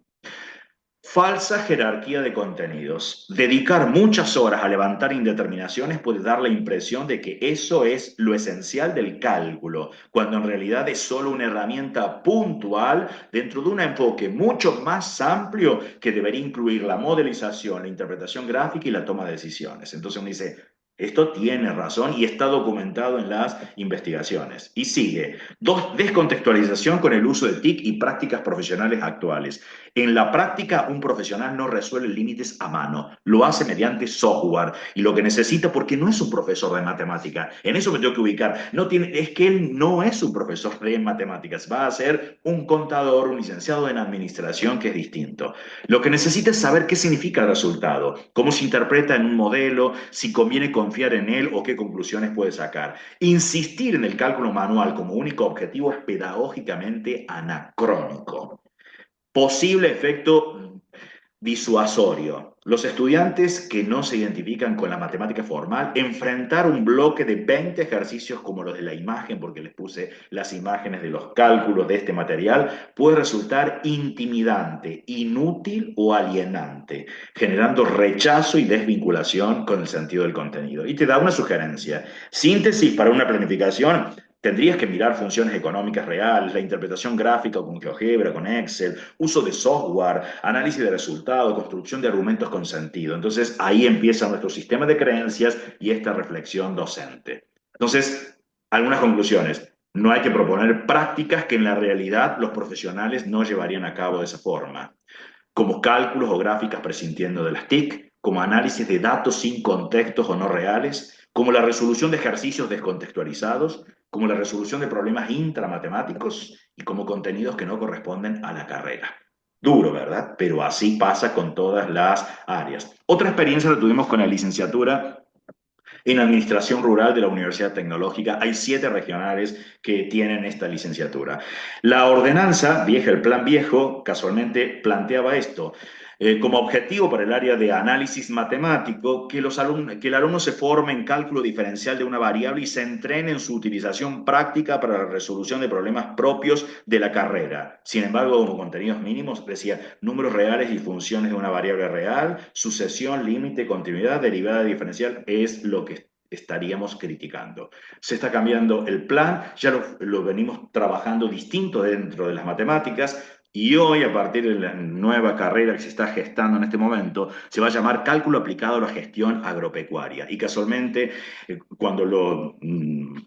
Falsa jerarquía de contenidos. Dedicar muchas horas a levantar indeterminaciones puede dar la impresión de que eso es lo esencial del cálculo, cuando en realidad es solo una herramienta puntual dentro de un enfoque mucho más amplio que debería incluir la modelización, la interpretación gráfica y la toma de decisiones. Entonces uno dice, esto tiene razón y está documentado en las investigaciones. Y sigue, dos, descontextualización con el uso de TIC y prácticas profesionales actuales. En la práctica, un profesional no resuelve límites a mano, lo hace mediante software y lo que necesita, porque no es un profesor de matemática, en eso me tengo que ubicar, no tiene, es que él no es un profesor de matemáticas, va a ser un contador, un licenciado en administración, que es distinto. Lo que necesita es saber qué significa el resultado, cómo se interpreta en un modelo, si conviene confiar en él o qué conclusiones puede sacar. Insistir en el cálculo manual como único objetivo es pedagógicamente anacrónico. Posible efecto disuasorio. Los estudiantes que no se identifican con la matemática formal, enfrentar un bloque de 20 ejercicios como los de la imagen, porque les puse las imágenes de los cálculos de este material, puede resultar intimidante, inútil o alienante, generando rechazo y desvinculación con el sentido del contenido. Y te da una sugerencia. Síntesis para una planificación. Tendrías que mirar funciones económicas reales, la interpretación gráfica con GeoGebra, con Excel, uso de software, análisis de resultados, construcción de argumentos con sentido. Entonces ahí empieza nuestro sistema de creencias y esta reflexión docente. Entonces, algunas conclusiones. No hay que proponer prácticas que en la realidad los profesionales no llevarían a cabo de esa forma, como cálculos o gráficas prescindiendo de las TIC, como análisis de datos sin contextos o no reales, como la resolución de ejercicios descontextualizados, como la resolución de problemas intramatemáticos y como contenidos que no corresponden a la carrera. Duro, ¿verdad? Pero así pasa con todas las áreas. Otra experiencia la tuvimos con la licenciatura en Administración Rural de la Universidad Tecnológica. Hay 7 regionales que tienen esta licenciatura. La ordenanza vieja, el plan viejo, casualmente planteaba esto. Como objetivo para el área de análisis matemático, que el alumno se forme en cálculo diferencial de una variable y se entrene en su utilización práctica para la resolución de problemas propios de la carrera. Sin embargo, como contenidos mínimos, decía números reales y funciones de una variable real, sucesión, límite, continuidad, derivada diferencial, es lo que estaríamos criticando. Se está cambiando el plan, ya lo venimos trabajando distinto dentro de las matemáticas. Y hoy, a partir de la nueva carrera que se está gestando en este momento, se va a llamar Cálculo aplicado a la gestión agropecuaria. Y casualmente, cuando lo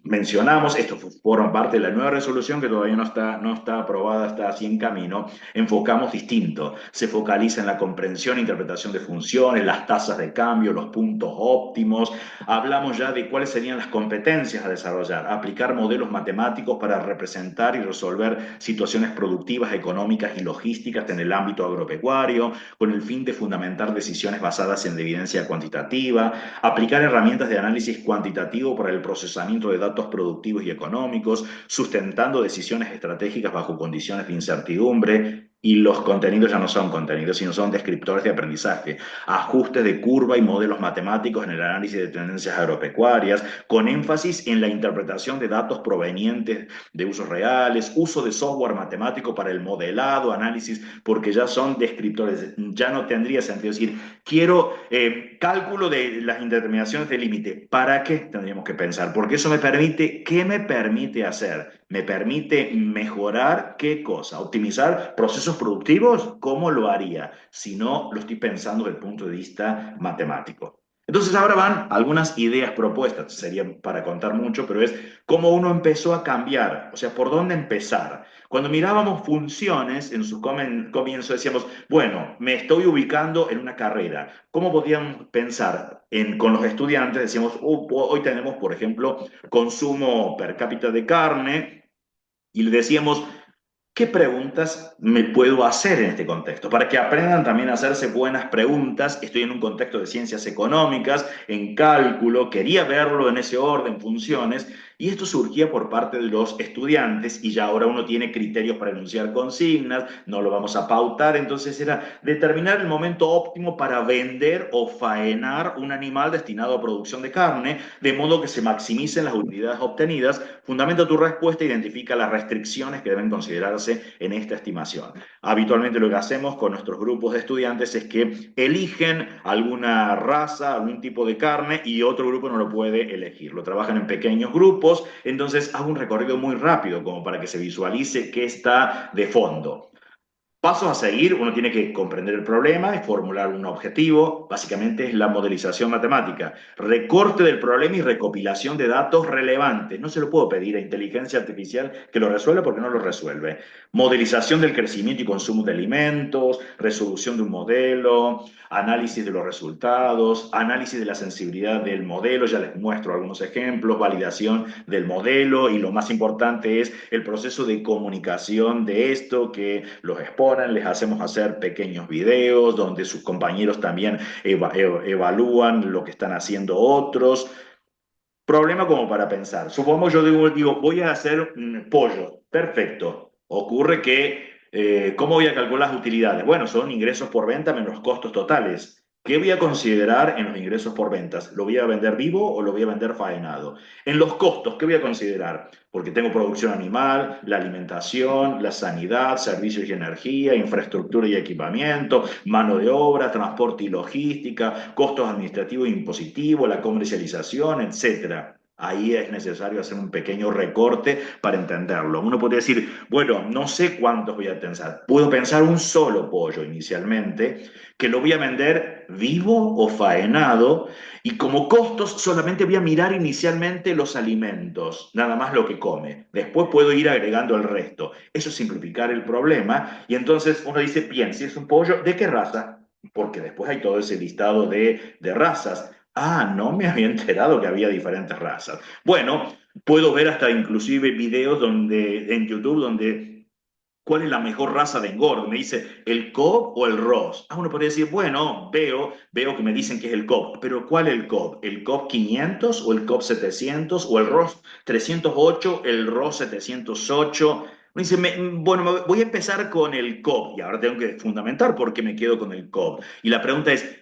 mencionamos, esto forma parte de la nueva resolución que todavía no está aprobada, está así en camino, enfocamos distinto. Se focaliza en la comprensión e interpretación de funciones, las tasas de cambio, los puntos óptimos. Hablamos ya de cuáles serían las competencias a desarrollar, aplicar modelos matemáticos para representar y resolver situaciones productivas, económicas y logísticas en el ámbito agropecuario, con el fin de fundamentar decisiones basadas en evidencia cuantitativa, aplicar herramientas de análisis cuantitativo para el procesamiento de datos productivos y económicos, sustentando decisiones estratégicas bajo condiciones de incertidumbre, y los contenidos ya no son contenidos, sino son descriptores de aprendizaje, ajustes de curva y modelos matemáticos en el análisis de tendencias agropecuarias, con énfasis en la interpretación de datos provenientes de usos reales, uso de software matemático para el modelado, análisis, porque ya son descriptores, ya no tendría sentido decir, quiero cálculo de las indeterminaciones de límite. ¿Para qué tendríamos que pensar? Porque eso me permite, ¿qué me permite hacer? ¿Me permite mejorar qué cosa? ¿Optimizar procesos productivos? ¿Cómo lo haría? Si no lo estoy pensando desde el punto de vista matemático. Entonces ahora van algunas ideas propuestas, serían para contar mucho, pero es cómo uno empezó a cambiar, o sea, por dónde empezar. Cuando mirábamos funciones, en su comienzo decíamos, bueno, me estoy ubicando en una carrera. ¿Cómo podíamos pensar con los estudiantes? Decíamos, hoy tenemos, por ejemplo, consumo per cápita de carne, y le decíamos, ¿qué preguntas me puedo hacer en este contexto? Para que aprendan también a hacerse buenas preguntas. Estoy en un contexto de ciencias económicas, en cálculo, quería verlo en ese orden, funciones, y esto surgía por parte de los estudiantes y ya ahora uno tiene criterios para enunciar consignas, no lo vamos a pautar, entonces era determinar el momento óptimo para vender o faenar un animal destinado a producción de carne, de modo que se maximicen las utilidades obtenidas. Fundamenta tu respuesta, identifica las restricciones que deben considerarse en esta estimación. Habitualmente lo que hacemos con nuestros grupos de estudiantes es que eligen alguna raza, algún tipo de carne y otro grupo no lo puede elegir. Lo trabajan en pequeños grupos, entonces hago un recorrido muy rápido como para que se visualice qué está de fondo. Pasos a seguir, uno tiene que comprender el problema y formular un objetivo. Básicamente es la modelización matemática. Recorte del problema y recopilación de datos relevantes. No se lo puedo pedir a inteligencia artificial que lo resuelva porque no lo resuelve. Modelización del crecimiento y consumo de alimentos, resolución de un modelo, análisis de los resultados, análisis de la sensibilidad del modelo, ya les muestro algunos ejemplos, validación del modelo y lo más importante es el proceso de comunicación de esto que los exponen, les hacemos hacer pequeños videos donde sus compañeros también evalúan lo que están haciendo otros. Problema como para pensar. Supongo yo digo voy a hacer un pollo. Perfecto. Ocurre que, ¿cómo voy a calcular las utilidades? Bueno, son ingresos por venta menos costos totales. ¿Qué voy a considerar en los ingresos por ventas? ¿Lo voy a vender vivo o lo voy a vender faenado? En los costos, ¿qué voy a considerar? Porque tengo producción animal, la alimentación, la sanidad, servicios y energía, infraestructura y equipamiento, mano de obra, transporte y logística, costos administrativos e impositivos, la comercialización, etcétera. Ahí es necesario hacer un pequeño recorte para entenderlo. Uno podría decir, bueno, no sé cuántos voy a pensar. Puedo pensar un solo pollo inicialmente, que lo voy a vender vivo o faenado, y como costos solamente voy a mirar inicialmente los alimentos, nada más lo que come. Después puedo ir agregando el resto. Eso es simplificar el problema. Y entonces uno dice, bien, si es un pollo, ¿de qué raza? Porque después hay todo ese listado de razas. Ah, no me había enterado que había diferentes razas. Bueno, puedo ver hasta inclusive videos en YouTube donde ¿cuál es la mejor raza de engorde? Me dice, ¿el Cobb o el Ross? Ah, uno podría decir, bueno, veo que me dicen que es el Cobb, pero ¿cuál es el Cobb? ¿El Cobb 500 o el Cobb 700 o el Ross 308, el Ross 708? Me dice, bueno, voy a empezar con el Cobb y ahora tengo que fundamentar por qué me quedo con el Cobb. Y la pregunta es,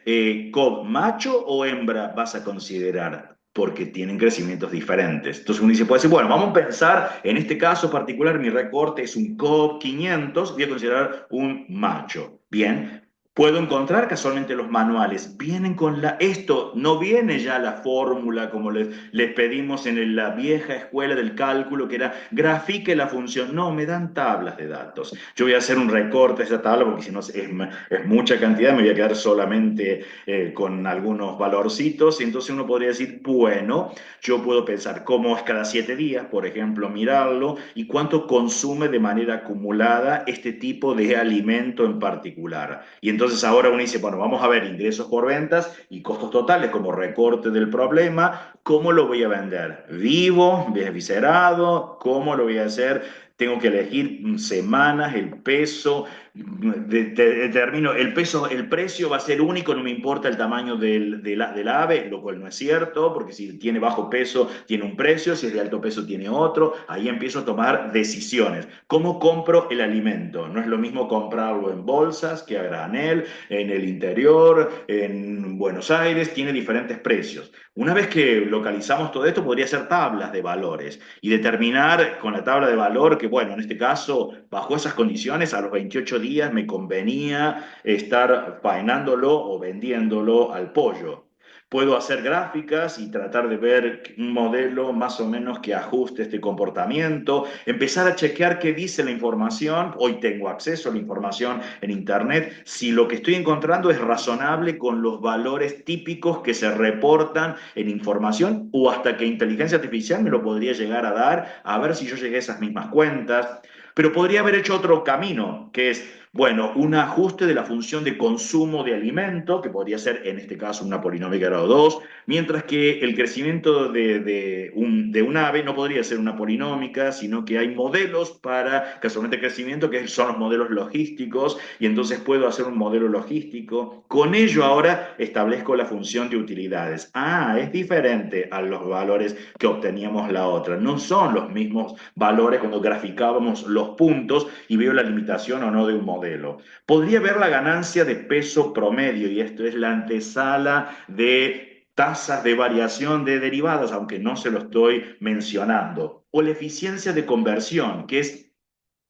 ¿Cobb macho o hembra vas a considerar? Porque tienen crecimientos diferentes. Entonces uno dice, puede decir, bueno, vamos a pensar, en este caso particular, mi recorte es un COP 500, voy a considerar un macho. Bien, Puedo encontrar casualmente los manuales. Vienen con esto no viene ya la fórmula como les pedimos en la vieja escuela del cálculo, que era grafique la función. No, me dan tablas de datos. Yo voy a hacer un recorte de esa tabla porque si no es mucha cantidad, me voy a quedar solamente con algunos valorcitos. Y entonces uno podría decir, bueno, yo puedo pensar cómo es cada 7 días, por ejemplo, mirarlo y cuánto consume de manera acumulada este tipo de alimento en particular. Y entonces ahora uno dice, bueno, vamos a ver ingresos por ventas y costos totales como recorte del problema, ¿cómo lo voy a vender? ¿Vivo? ¿Viscerado? ¿Cómo lo voy a hacer? Tengo que elegir semanas, el peso, determino el peso, el precio va a ser único, no me importa el tamaño del ave, lo cual no es cierto, porque si tiene bajo peso tiene un precio, si es de alto peso tiene otro, ahí empiezo a tomar decisiones. ¿Cómo compro el alimento? No es lo mismo comprarlo en bolsas que a granel, en el interior, en Buenos Aires, tiene diferentes precios. Una vez que localizamos todo esto, podría ser tablas de valores y determinar con la tabla de valor que, bueno, en este caso, bajo esas condiciones, a los 28 días me convenía estar faenándolo o vendiéndolo al pollo. Puedo hacer gráficas y tratar de ver un modelo más o menos que ajuste este comportamiento, empezar a chequear qué dice la información. Hoy tengo acceso a la información en Internet. Si lo que estoy encontrando es razonable con los valores típicos que se reportan en información o hasta que inteligencia artificial me lo podría llegar a dar, a ver si yo llegué a esas mismas cuentas. Pero podría haber hecho otro camino, que es, bueno, un ajuste de la función de consumo de alimento, que podría ser en este caso una polinómica grado 2, mientras que el crecimiento de un ave no podría ser una polinómica, sino que hay modelos para casualmente crecimiento, que son los modelos logísticos, y entonces puedo hacer un modelo logístico. Con ello ahora establezco la función de utilidades. Ah, es diferente a los valores que obteníamos la otra. No son los mismos valores cuando graficábamos los puntos y veo la limitación o no de un modelo. Podría ver la ganancia de peso promedio, y esto es la antesala de tasas de variación de derivadas, aunque no se lo estoy mencionando. O la eficiencia de conversión, que es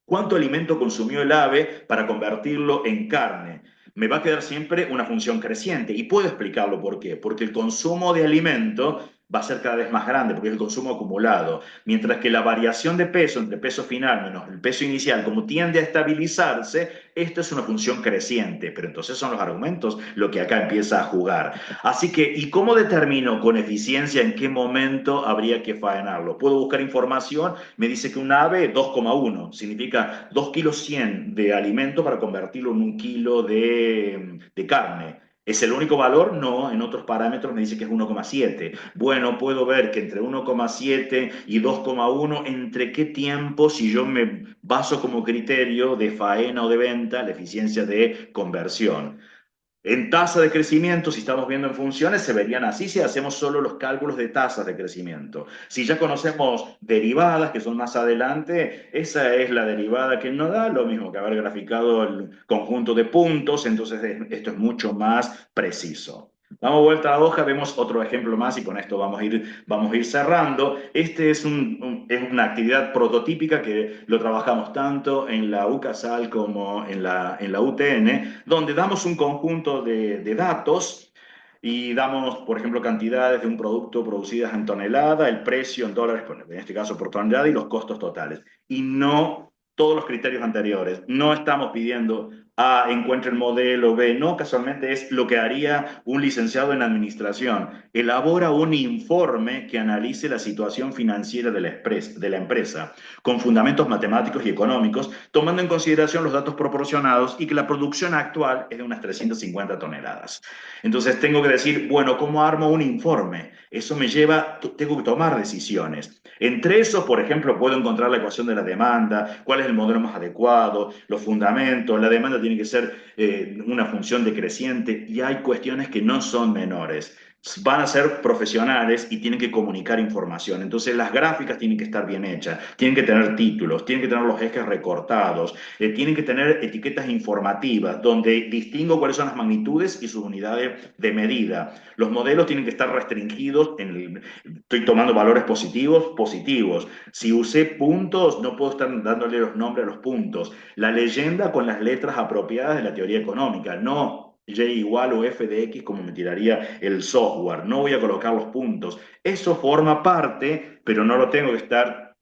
cuánto alimento consumió el ave para convertirlo en carne. Me va a quedar siempre una función creciente y puedo explicarlo por qué. Porque el consumo de alimento va a ser cada vez más grande, porque es el consumo acumulado. Mientras que la variación de peso entre peso final menos el peso inicial, como tiende a estabilizarse, esto es una función creciente. Pero entonces son los argumentos lo que acá empieza a jugar. Así que, ¿y cómo determino con eficiencia en qué momento habría que faenarlo? Puedo buscar información, me dice que un ave 2,1 significa 2 kilos 100 de alimento para convertirlo en un kilo de carne. ¿Es el único valor? No, en otros parámetros me dice que es 1,7. Bueno, puedo ver que entre 1,7 y 2,1, ¿entre qué tiempo, si yo me baso como criterio de faena o de venta, la eficiencia de conversión? En tasa de crecimiento, si estamos viendo en funciones, se verían así si hacemos solo los cálculos de tasas de crecimiento. Si ya conocemos derivadas, que son más adelante, esa es la derivada que nos da, lo mismo que haber graficado el conjunto de puntos, entonces esto es mucho más preciso. Damos vuelta a la hoja, vemos otro ejemplo más y con esto vamos a ir cerrando. Este es una actividad prototípica que lo trabajamos tanto en la UCASAL como en la UTN, donde damos un conjunto de datos y damos, por ejemplo, cantidades de un producto producidas en tonelada, el precio en dólares, en este caso por tonelada, y los costos totales. Y no todos los criterios anteriores. No estamos pidiendo A, encuentre el modelo, B, no, casualmente es lo que haría un licenciado en administración. Elabora un informe que analice la situación financiera de la empresa, con fundamentos matemáticos y económicos, tomando en consideración los datos proporcionados y que la producción actual es de unas 350 toneladas. Entonces tengo que decir, bueno, ¿cómo armo un informe? Eso me lleva, tengo que tomar decisiones. Entre esos, por ejemplo, puedo encontrar la ecuación de la demanda, cuál es el modelo más adecuado, los fundamentos, la demanda tiene que ser una función decreciente y hay cuestiones que no son menores. van a ser profesionales y tienen que comunicar información. Entonces las gráficas tienen que estar bien hechas, tienen que tener títulos, tienen que tener los ejes recortados, tienen que tener etiquetas informativas donde distingo cuáles son las magnitudes y sus unidades de medida. Los modelos tienen que estar restringidos, estoy tomando valores positivos, positivos. Si usé puntos, no puedo estar dándole los nombres a los puntos. La leyenda con las letras apropiadas de la teoría económica, no y igual o f de x como me tiraría el software. No voy a colocar los puntos. Eso forma parte, pero no lo tengo que estar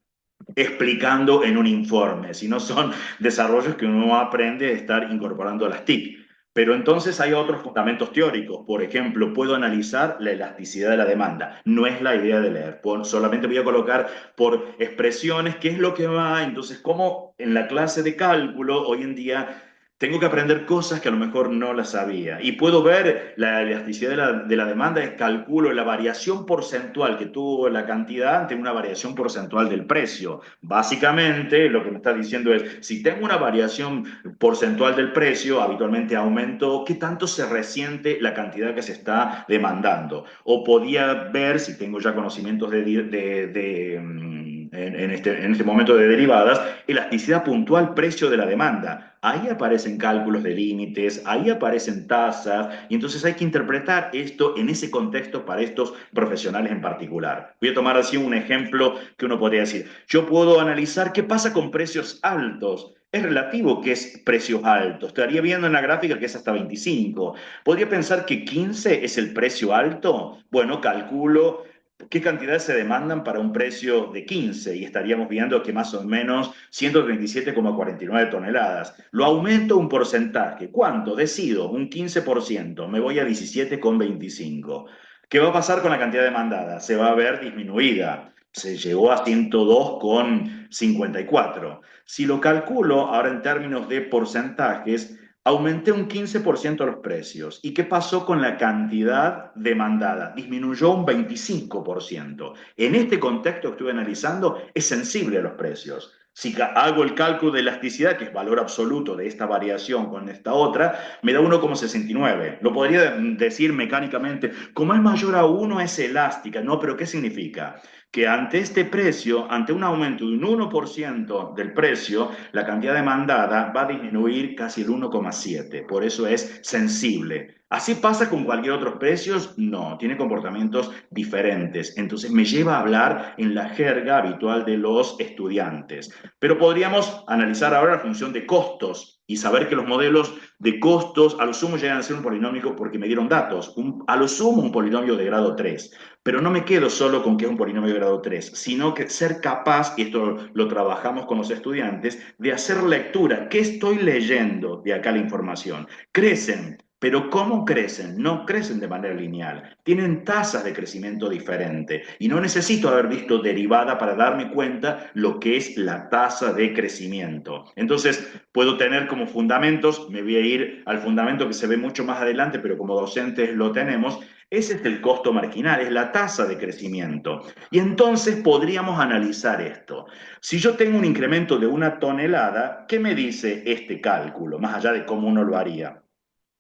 explicando en un informe, sino son desarrollos que uno aprende a estar incorporando a las TIC. Pero entonces hay otros fundamentos teóricos. Por ejemplo, puedo analizar la elasticidad de la demanda. No es la idea de leer. Solamente voy a colocar por expresiones qué es lo que va. Entonces, como en la clase de cálculo hoy en día tengo que aprender cosas que a lo mejor no las sabía. Y puedo ver la elasticidad de la demanda, calculo la variación porcentual que tuvo la cantidad ante una variación porcentual del precio. Básicamente, lo que me está diciendo es, si tengo una variación porcentual del precio, habitualmente aumento, ¿qué tanto se resiente la cantidad que se está demandando? O podía ver, si tengo ya conocimientos en este momento de derivadas, elasticidad puntual, precio de la demanda. Ahí aparecen cálculos de límites, ahí aparecen tasas, y entonces hay que interpretar esto en ese contexto para estos profesionales en particular. Voy a tomar así un ejemplo que uno podría decir. Yo puedo analizar qué pasa con precios altos. Es relativo que es precios altos. Estaría viendo en la gráfica que es hasta 25. ¿Podría pensar que 15 es el precio alto? Bueno, calculo qué cantidades se demandan para un precio de 15 y estaríamos viendo que más o menos 137,49 toneladas. Lo aumento un porcentaje. ¿Cuánto? Decido, un 15%. Me voy a 17,25. ¿Qué va a pasar con la cantidad demandada? Se va a ver disminuida. Se llegó a 102,54. Si lo calculo ahora en términos de porcentajes, aumenté un 15% los precios. ¿Y qué pasó con la cantidad demandada? Disminuyó un 25%. En este contexto que estuve analizando, es sensible a los precios. Si hago el cálculo de elasticidad, que es valor absoluto de esta variación con esta otra, me da 1,69. Lo podría decir mecánicamente, como es mayor a 1 es elástica. No, pero ¿qué significa? Que ante este precio, ante un aumento de un 1% del precio, la cantidad demandada va a disminuir casi el 1,7. Por eso es sensible. ¿Así pasa con cualquier otro precio? No, tiene comportamientos diferentes. Entonces me lleva a hablar en la jerga habitual de los estudiantes. Pero podríamos analizar ahora la función de costos y saber que los modelos de costos a lo sumo llegan a ser un polinomio porque me dieron datos, a lo sumo un polinomio de grado 3. Pero no me quedo solo con que es un polinomio de grado 3, sino que ser capaz, y esto lo trabajamos con los estudiantes, de hacer lectura. ¿Qué estoy leyendo de acá la información? Crecen, pero ¿cómo crecen? No crecen de manera lineal. Tienen tasas de crecimiento diferentes. Y no necesito haber visto derivada para darme cuenta lo que es la tasa de crecimiento. Entonces, puedo tener como fundamentos, me voy a ir al fundamento que se ve mucho más adelante, pero como docentes lo tenemos, ese es el costo marginal, es la tasa de crecimiento. Y entonces podríamos analizar esto. Si yo tengo un incremento de 1 tonelada, ¿qué me dice este cálculo? Más allá de cómo uno lo haría.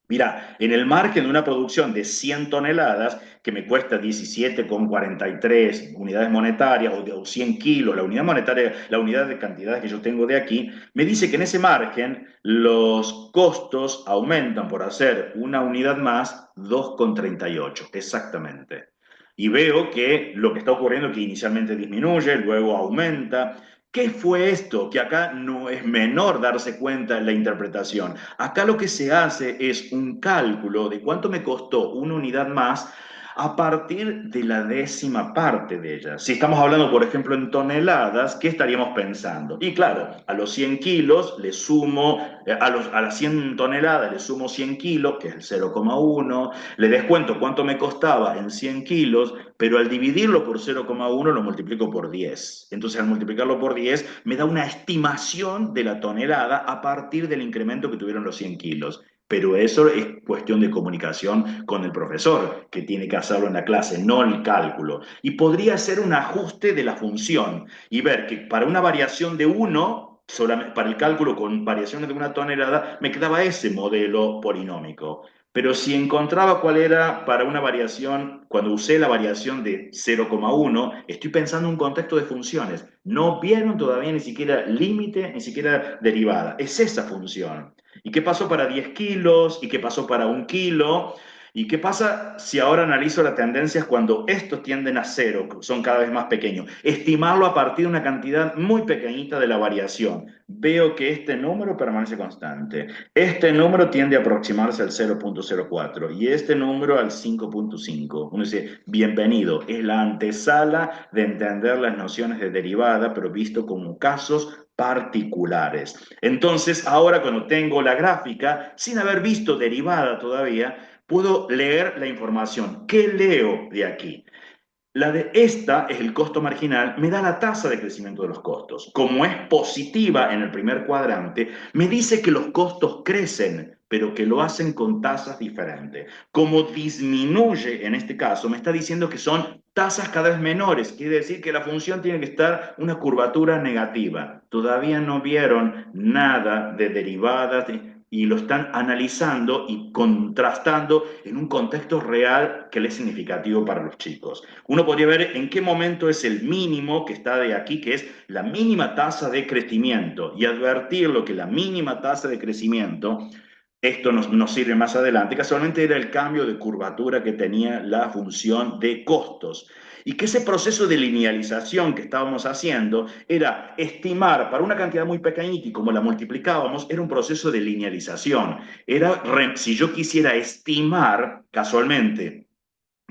Mira, en el margen de una producción de 100 toneladas, que me cuesta 17,43 unidades monetarias o 100 kilos, la unidad monetaria, la unidad de cantidades que yo tengo de aquí, me dice que en ese margen los costos aumentan por hacer una unidad más 2,38, exactamente. Y veo que lo que está ocurriendo es que inicialmente disminuye, luego aumenta. ¿Qué fue esto? Que acá no es menor darse cuenta en la interpretación. Acá lo que se hace es un cálculo de cuánto me costó una unidad más a partir de la décima parte de ella. Si estamos hablando, por ejemplo, en toneladas, ¿qué estaríamos pensando? Y claro, a los 100 kilos le sumo, a las 100 toneladas le sumo 100 kilos, que es el 0,1, le descuento cuánto me costaba en 100 kilos, pero al dividirlo por 0,1 lo multiplico por 10. Entonces al multiplicarlo por 10 me da una estimación de la tonelada a partir del incremento que tuvieron los 100 kilos. Pero eso es cuestión de comunicación con el profesor, que tiene que hacerlo en la clase, no el cálculo. Y podría ser un ajuste de la función y ver que para una variación de 1, para el cálculo con variaciones de 1 tonelada, me quedaba ese modelo polinómico. Pero si encontraba cuál era para una variación, cuando usé la variación de 0,1, estoy pensando en un contexto de funciones. No vieron todavía ni siquiera límite, ni siquiera derivada. Es esa función. ¿Y qué pasó para 10 kilos? ¿Y qué pasó para 1 kilo? ¿Y qué pasa si ahora analizo las tendencias cuando estos tienden a cero, son cada vez más pequeños? Estimarlo a partir de una cantidad muy pequeñita de la variación. Veo que este número permanece constante. Este número tiende a aproximarse al 0,04 y este número al 5,5. Uno dice, bienvenido, es la antesala de entender las nociones de derivada, pero visto como casos particulares. Entonces, ahora cuando tengo la gráfica, sin haber visto derivada todavía, puedo leer la información. ¿Qué leo de aquí? La de esta es el costo marginal, me da la tasa de crecimiento de los costos. Como es positiva en el primer cuadrante, me dice que los costos crecen, pero que lo hacen con tasas diferentes. Como disminuye en este caso, me está diciendo que son tasas cada vez menores, quiere decir que la función tiene que estar una curvatura negativa. Todavía no vieron nada de derivadas, y lo están analizando y contrastando en un contexto real que le es significativo para los chicos. Uno podría ver en qué momento es el mínimo que está de aquí, que es la mínima tasa de crecimiento, y advertirlo que la mínima tasa de crecimiento, esto nos sirve más adelante, casualmente era el cambio de curvatura que tenía la función de costos. Y que ese proceso de linealización que estábamos haciendo era estimar para una cantidad muy pequeñita y como la multiplicábamos, era un proceso de linealización. Era, si yo quisiera estimar casualmente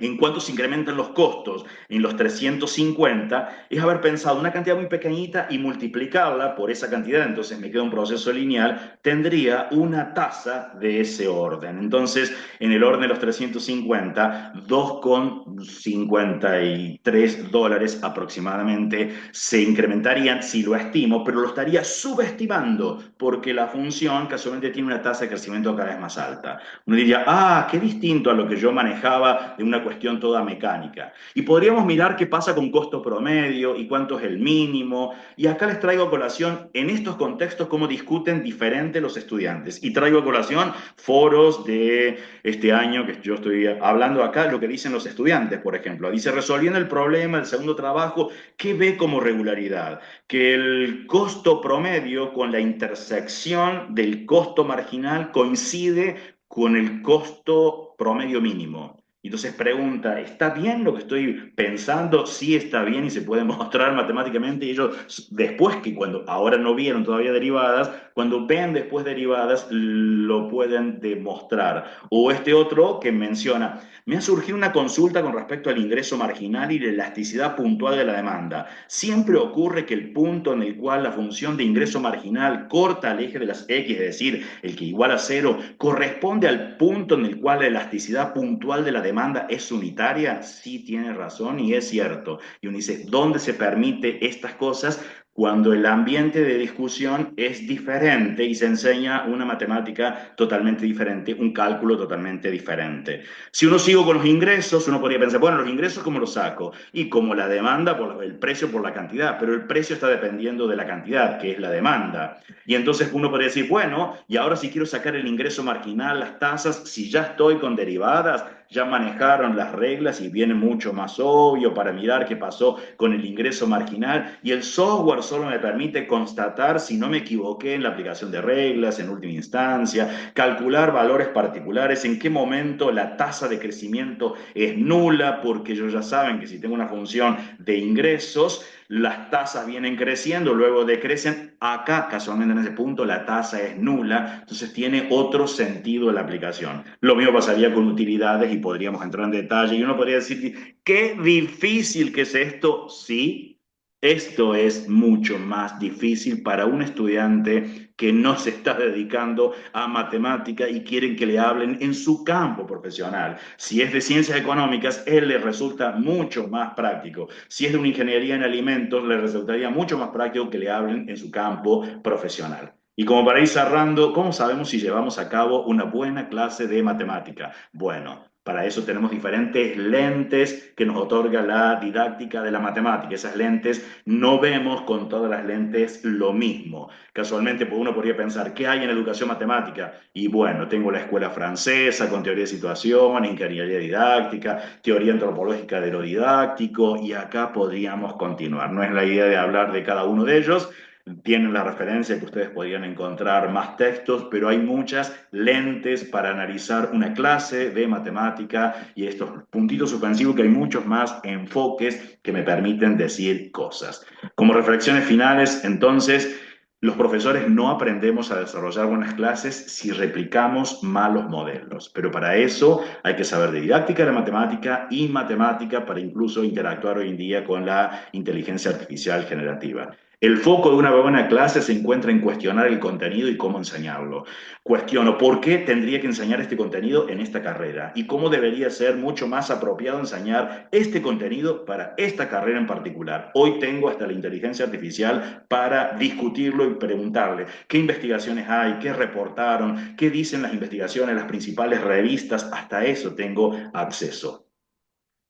en cuánto se incrementan los costos en los 350, es haber pensado una cantidad muy pequeñita y multiplicarla por esa cantidad, entonces me queda un proceso lineal, tendría una tasa de ese orden. Entonces, en el orden de los 350, 2,53 dólares aproximadamente se incrementarían si lo estimo, pero lo estaría subestimando porque la función casualmente tiene una tasa de crecimiento cada vez más alta. Uno diría, ah, qué distinto a lo que yo manejaba de una cuestión toda mecánica. Y podríamos mirar qué pasa con costo promedio y cuánto es el mínimo. Y acá les traigo a colación, en estos contextos, cómo discuten diferente los estudiantes. Y traigo a colación foros de este año que yo estoy hablando acá, lo que dicen los estudiantes, por ejemplo. Dice, resolviendo el problema, el segundo trabajo, ¿qué ve como regularidad? Que el costo promedio con la intersección del costo marginal coincide con el costo promedio mínimo. Entonces pregunta, ¿está bien lo que estoy pensando? Sí está bien y se puede mostrar matemáticamente. Y ellos, después que cuando ahora no vieron todavía derivadas, cuando ven después derivadas, lo pueden demostrar. O este otro que menciona, me ha surgido una consulta con respecto al ingreso marginal y la elasticidad puntual de la demanda. Siempre ocurre que el punto en el cual la función de ingreso marginal corta al eje de las X, es decir, el que iguala a cero, corresponde al punto en el cual la elasticidad puntual de la demanda es unitaria. Sí, tiene razón y es cierto. Y uno dice, ¿dónde se permite estas cosas? Cuando el ambiente de discusión es diferente y se enseña una matemática totalmente diferente, un cálculo totalmente diferente. Si uno sigue con los ingresos, uno podría pensar, bueno, los ingresos, ¿cómo los saco? Y como la demanda, por el precio por la cantidad, pero el precio está dependiendo de la cantidad, que es la demanda. Y entonces uno podría decir, bueno, y ahora si quiero sacar el ingreso marginal, las tasas, si ya estoy con derivadas, ya manejaron las reglas y viene mucho más obvio para mirar qué pasó con el ingreso marginal. Y el software solo me permite constatar si no me equivoqué en la aplicación de reglas en última instancia, calcular valores particulares, en qué momento la tasa de crecimiento es nula, porque ellos ya saben que si tengo una función de ingresos, las tasas vienen creciendo, luego decrecen. Acá, casualmente en ese punto, la tasa es nula, entonces tiene otro sentido la aplicación. Lo mismo pasaría con utilidades y podríamos entrar en detalle y uno podría decir, qué difícil que es esto. Sí, esto es mucho más difícil para un estudiante que no se está dedicando a matemática y quieren que le hablen en su campo profesional. Si es de ciencias económicas, él le resulta mucho más práctico. Si es de una ingeniería en alimentos, le resultaría mucho más práctico que le hablen en su campo profesional. Y como para ir cerrando, ¿cómo sabemos si llevamos a cabo una buena clase de matemática? Bueno, Para eso tenemos diferentes lentes que nos otorga la didáctica de la matemática. Esas lentes no vemos con todas las lentes lo mismo. Casualmente pues, uno podría pensar, ¿qué hay en educación matemática? Y bueno, tengo la escuela francesa con teoría de situación, ingeniería didáctica, teoría antropológica de lo didáctico, y acá podríamos continuar. No es la idea de hablar de cada uno de ellos, tienen la referencia que ustedes podrían encontrar más textos, pero hay muchas lentes para analizar una clase de matemática y estos puntitos suspensivos que hay muchos más enfoques que me permiten decir cosas. Como reflexiones finales, entonces, los profesores no aprendemos a desarrollar buenas clases si replicamos malos modelos, pero para eso hay que saber de didáctica de la matemática y matemática para incluso interactuar hoy en día con la inteligencia artificial generativa. El foco de una buena clase se encuentra en cuestionar el contenido y cómo enseñarlo. Cuestiono por qué tendría que enseñar este contenido en esta carrera y cómo debería ser mucho más apropiado enseñar este contenido para esta carrera en particular. Hoy tengo hasta la inteligencia artificial para discutirlo y preguntarle qué investigaciones hay, qué reportaron, qué dicen las investigaciones, las principales revistas, hasta eso tengo acceso.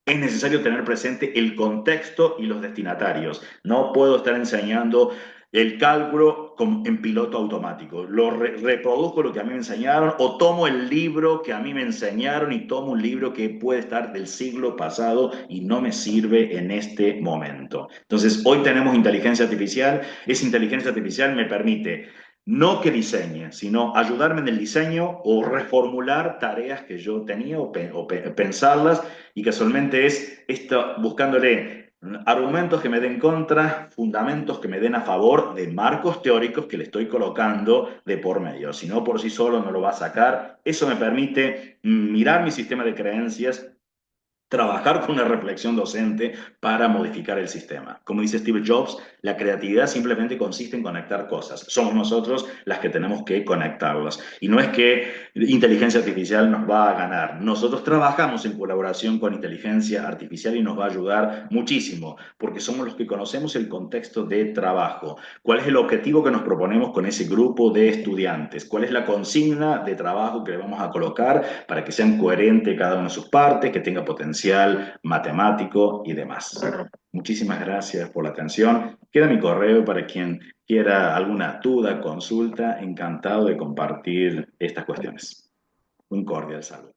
Es necesario tener presente el contexto y los destinatarios. No puedo estar enseñando el cálculo en piloto automático. Reproduzco lo que a mí me enseñaron o tomo el libro que a mí me enseñaron y tomo un libro que puede estar del siglo pasado y no me sirve en este momento. Entonces, hoy tenemos inteligencia artificial. Esa inteligencia artificial me permite no que diseñe, sino ayudarme en el diseño o reformular tareas que yo tenía o pensarlas y casualmente es esto, buscándole argumentos que me den contra, fundamentos que me den a favor de marcos teóricos que le estoy colocando de por medio. Si no, por sí solo no lo va a sacar. Eso me permite mirar mi sistema de creencias, trabajar con una reflexión docente para modificar el sistema. Como dice Steve Jobs, la creatividad simplemente consiste en conectar cosas. Somos nosotros las que tenemos que conectarlas. Y no es que inteligencia artificial nos va a ganar. Nosotros trabajamos en colaboración con inteligencia artificial y nos va a ayudar muchísimo, porque somos los que conocemos el contexto de trabajo. ¿Cuál es el objetivo que nos proponemos con ese grupo de estudiantes? ¿Cuál es la consigna de trabajo que le vamos a colocar para que sean coherentes cada una de sus partes, que tenga potencial matemático y demás? Muchísimas gracias por la atención. Queda mi correo para quien quiera alguna duda, consulta. Encantado de compartir estas cuestiones. Un cordial saludo.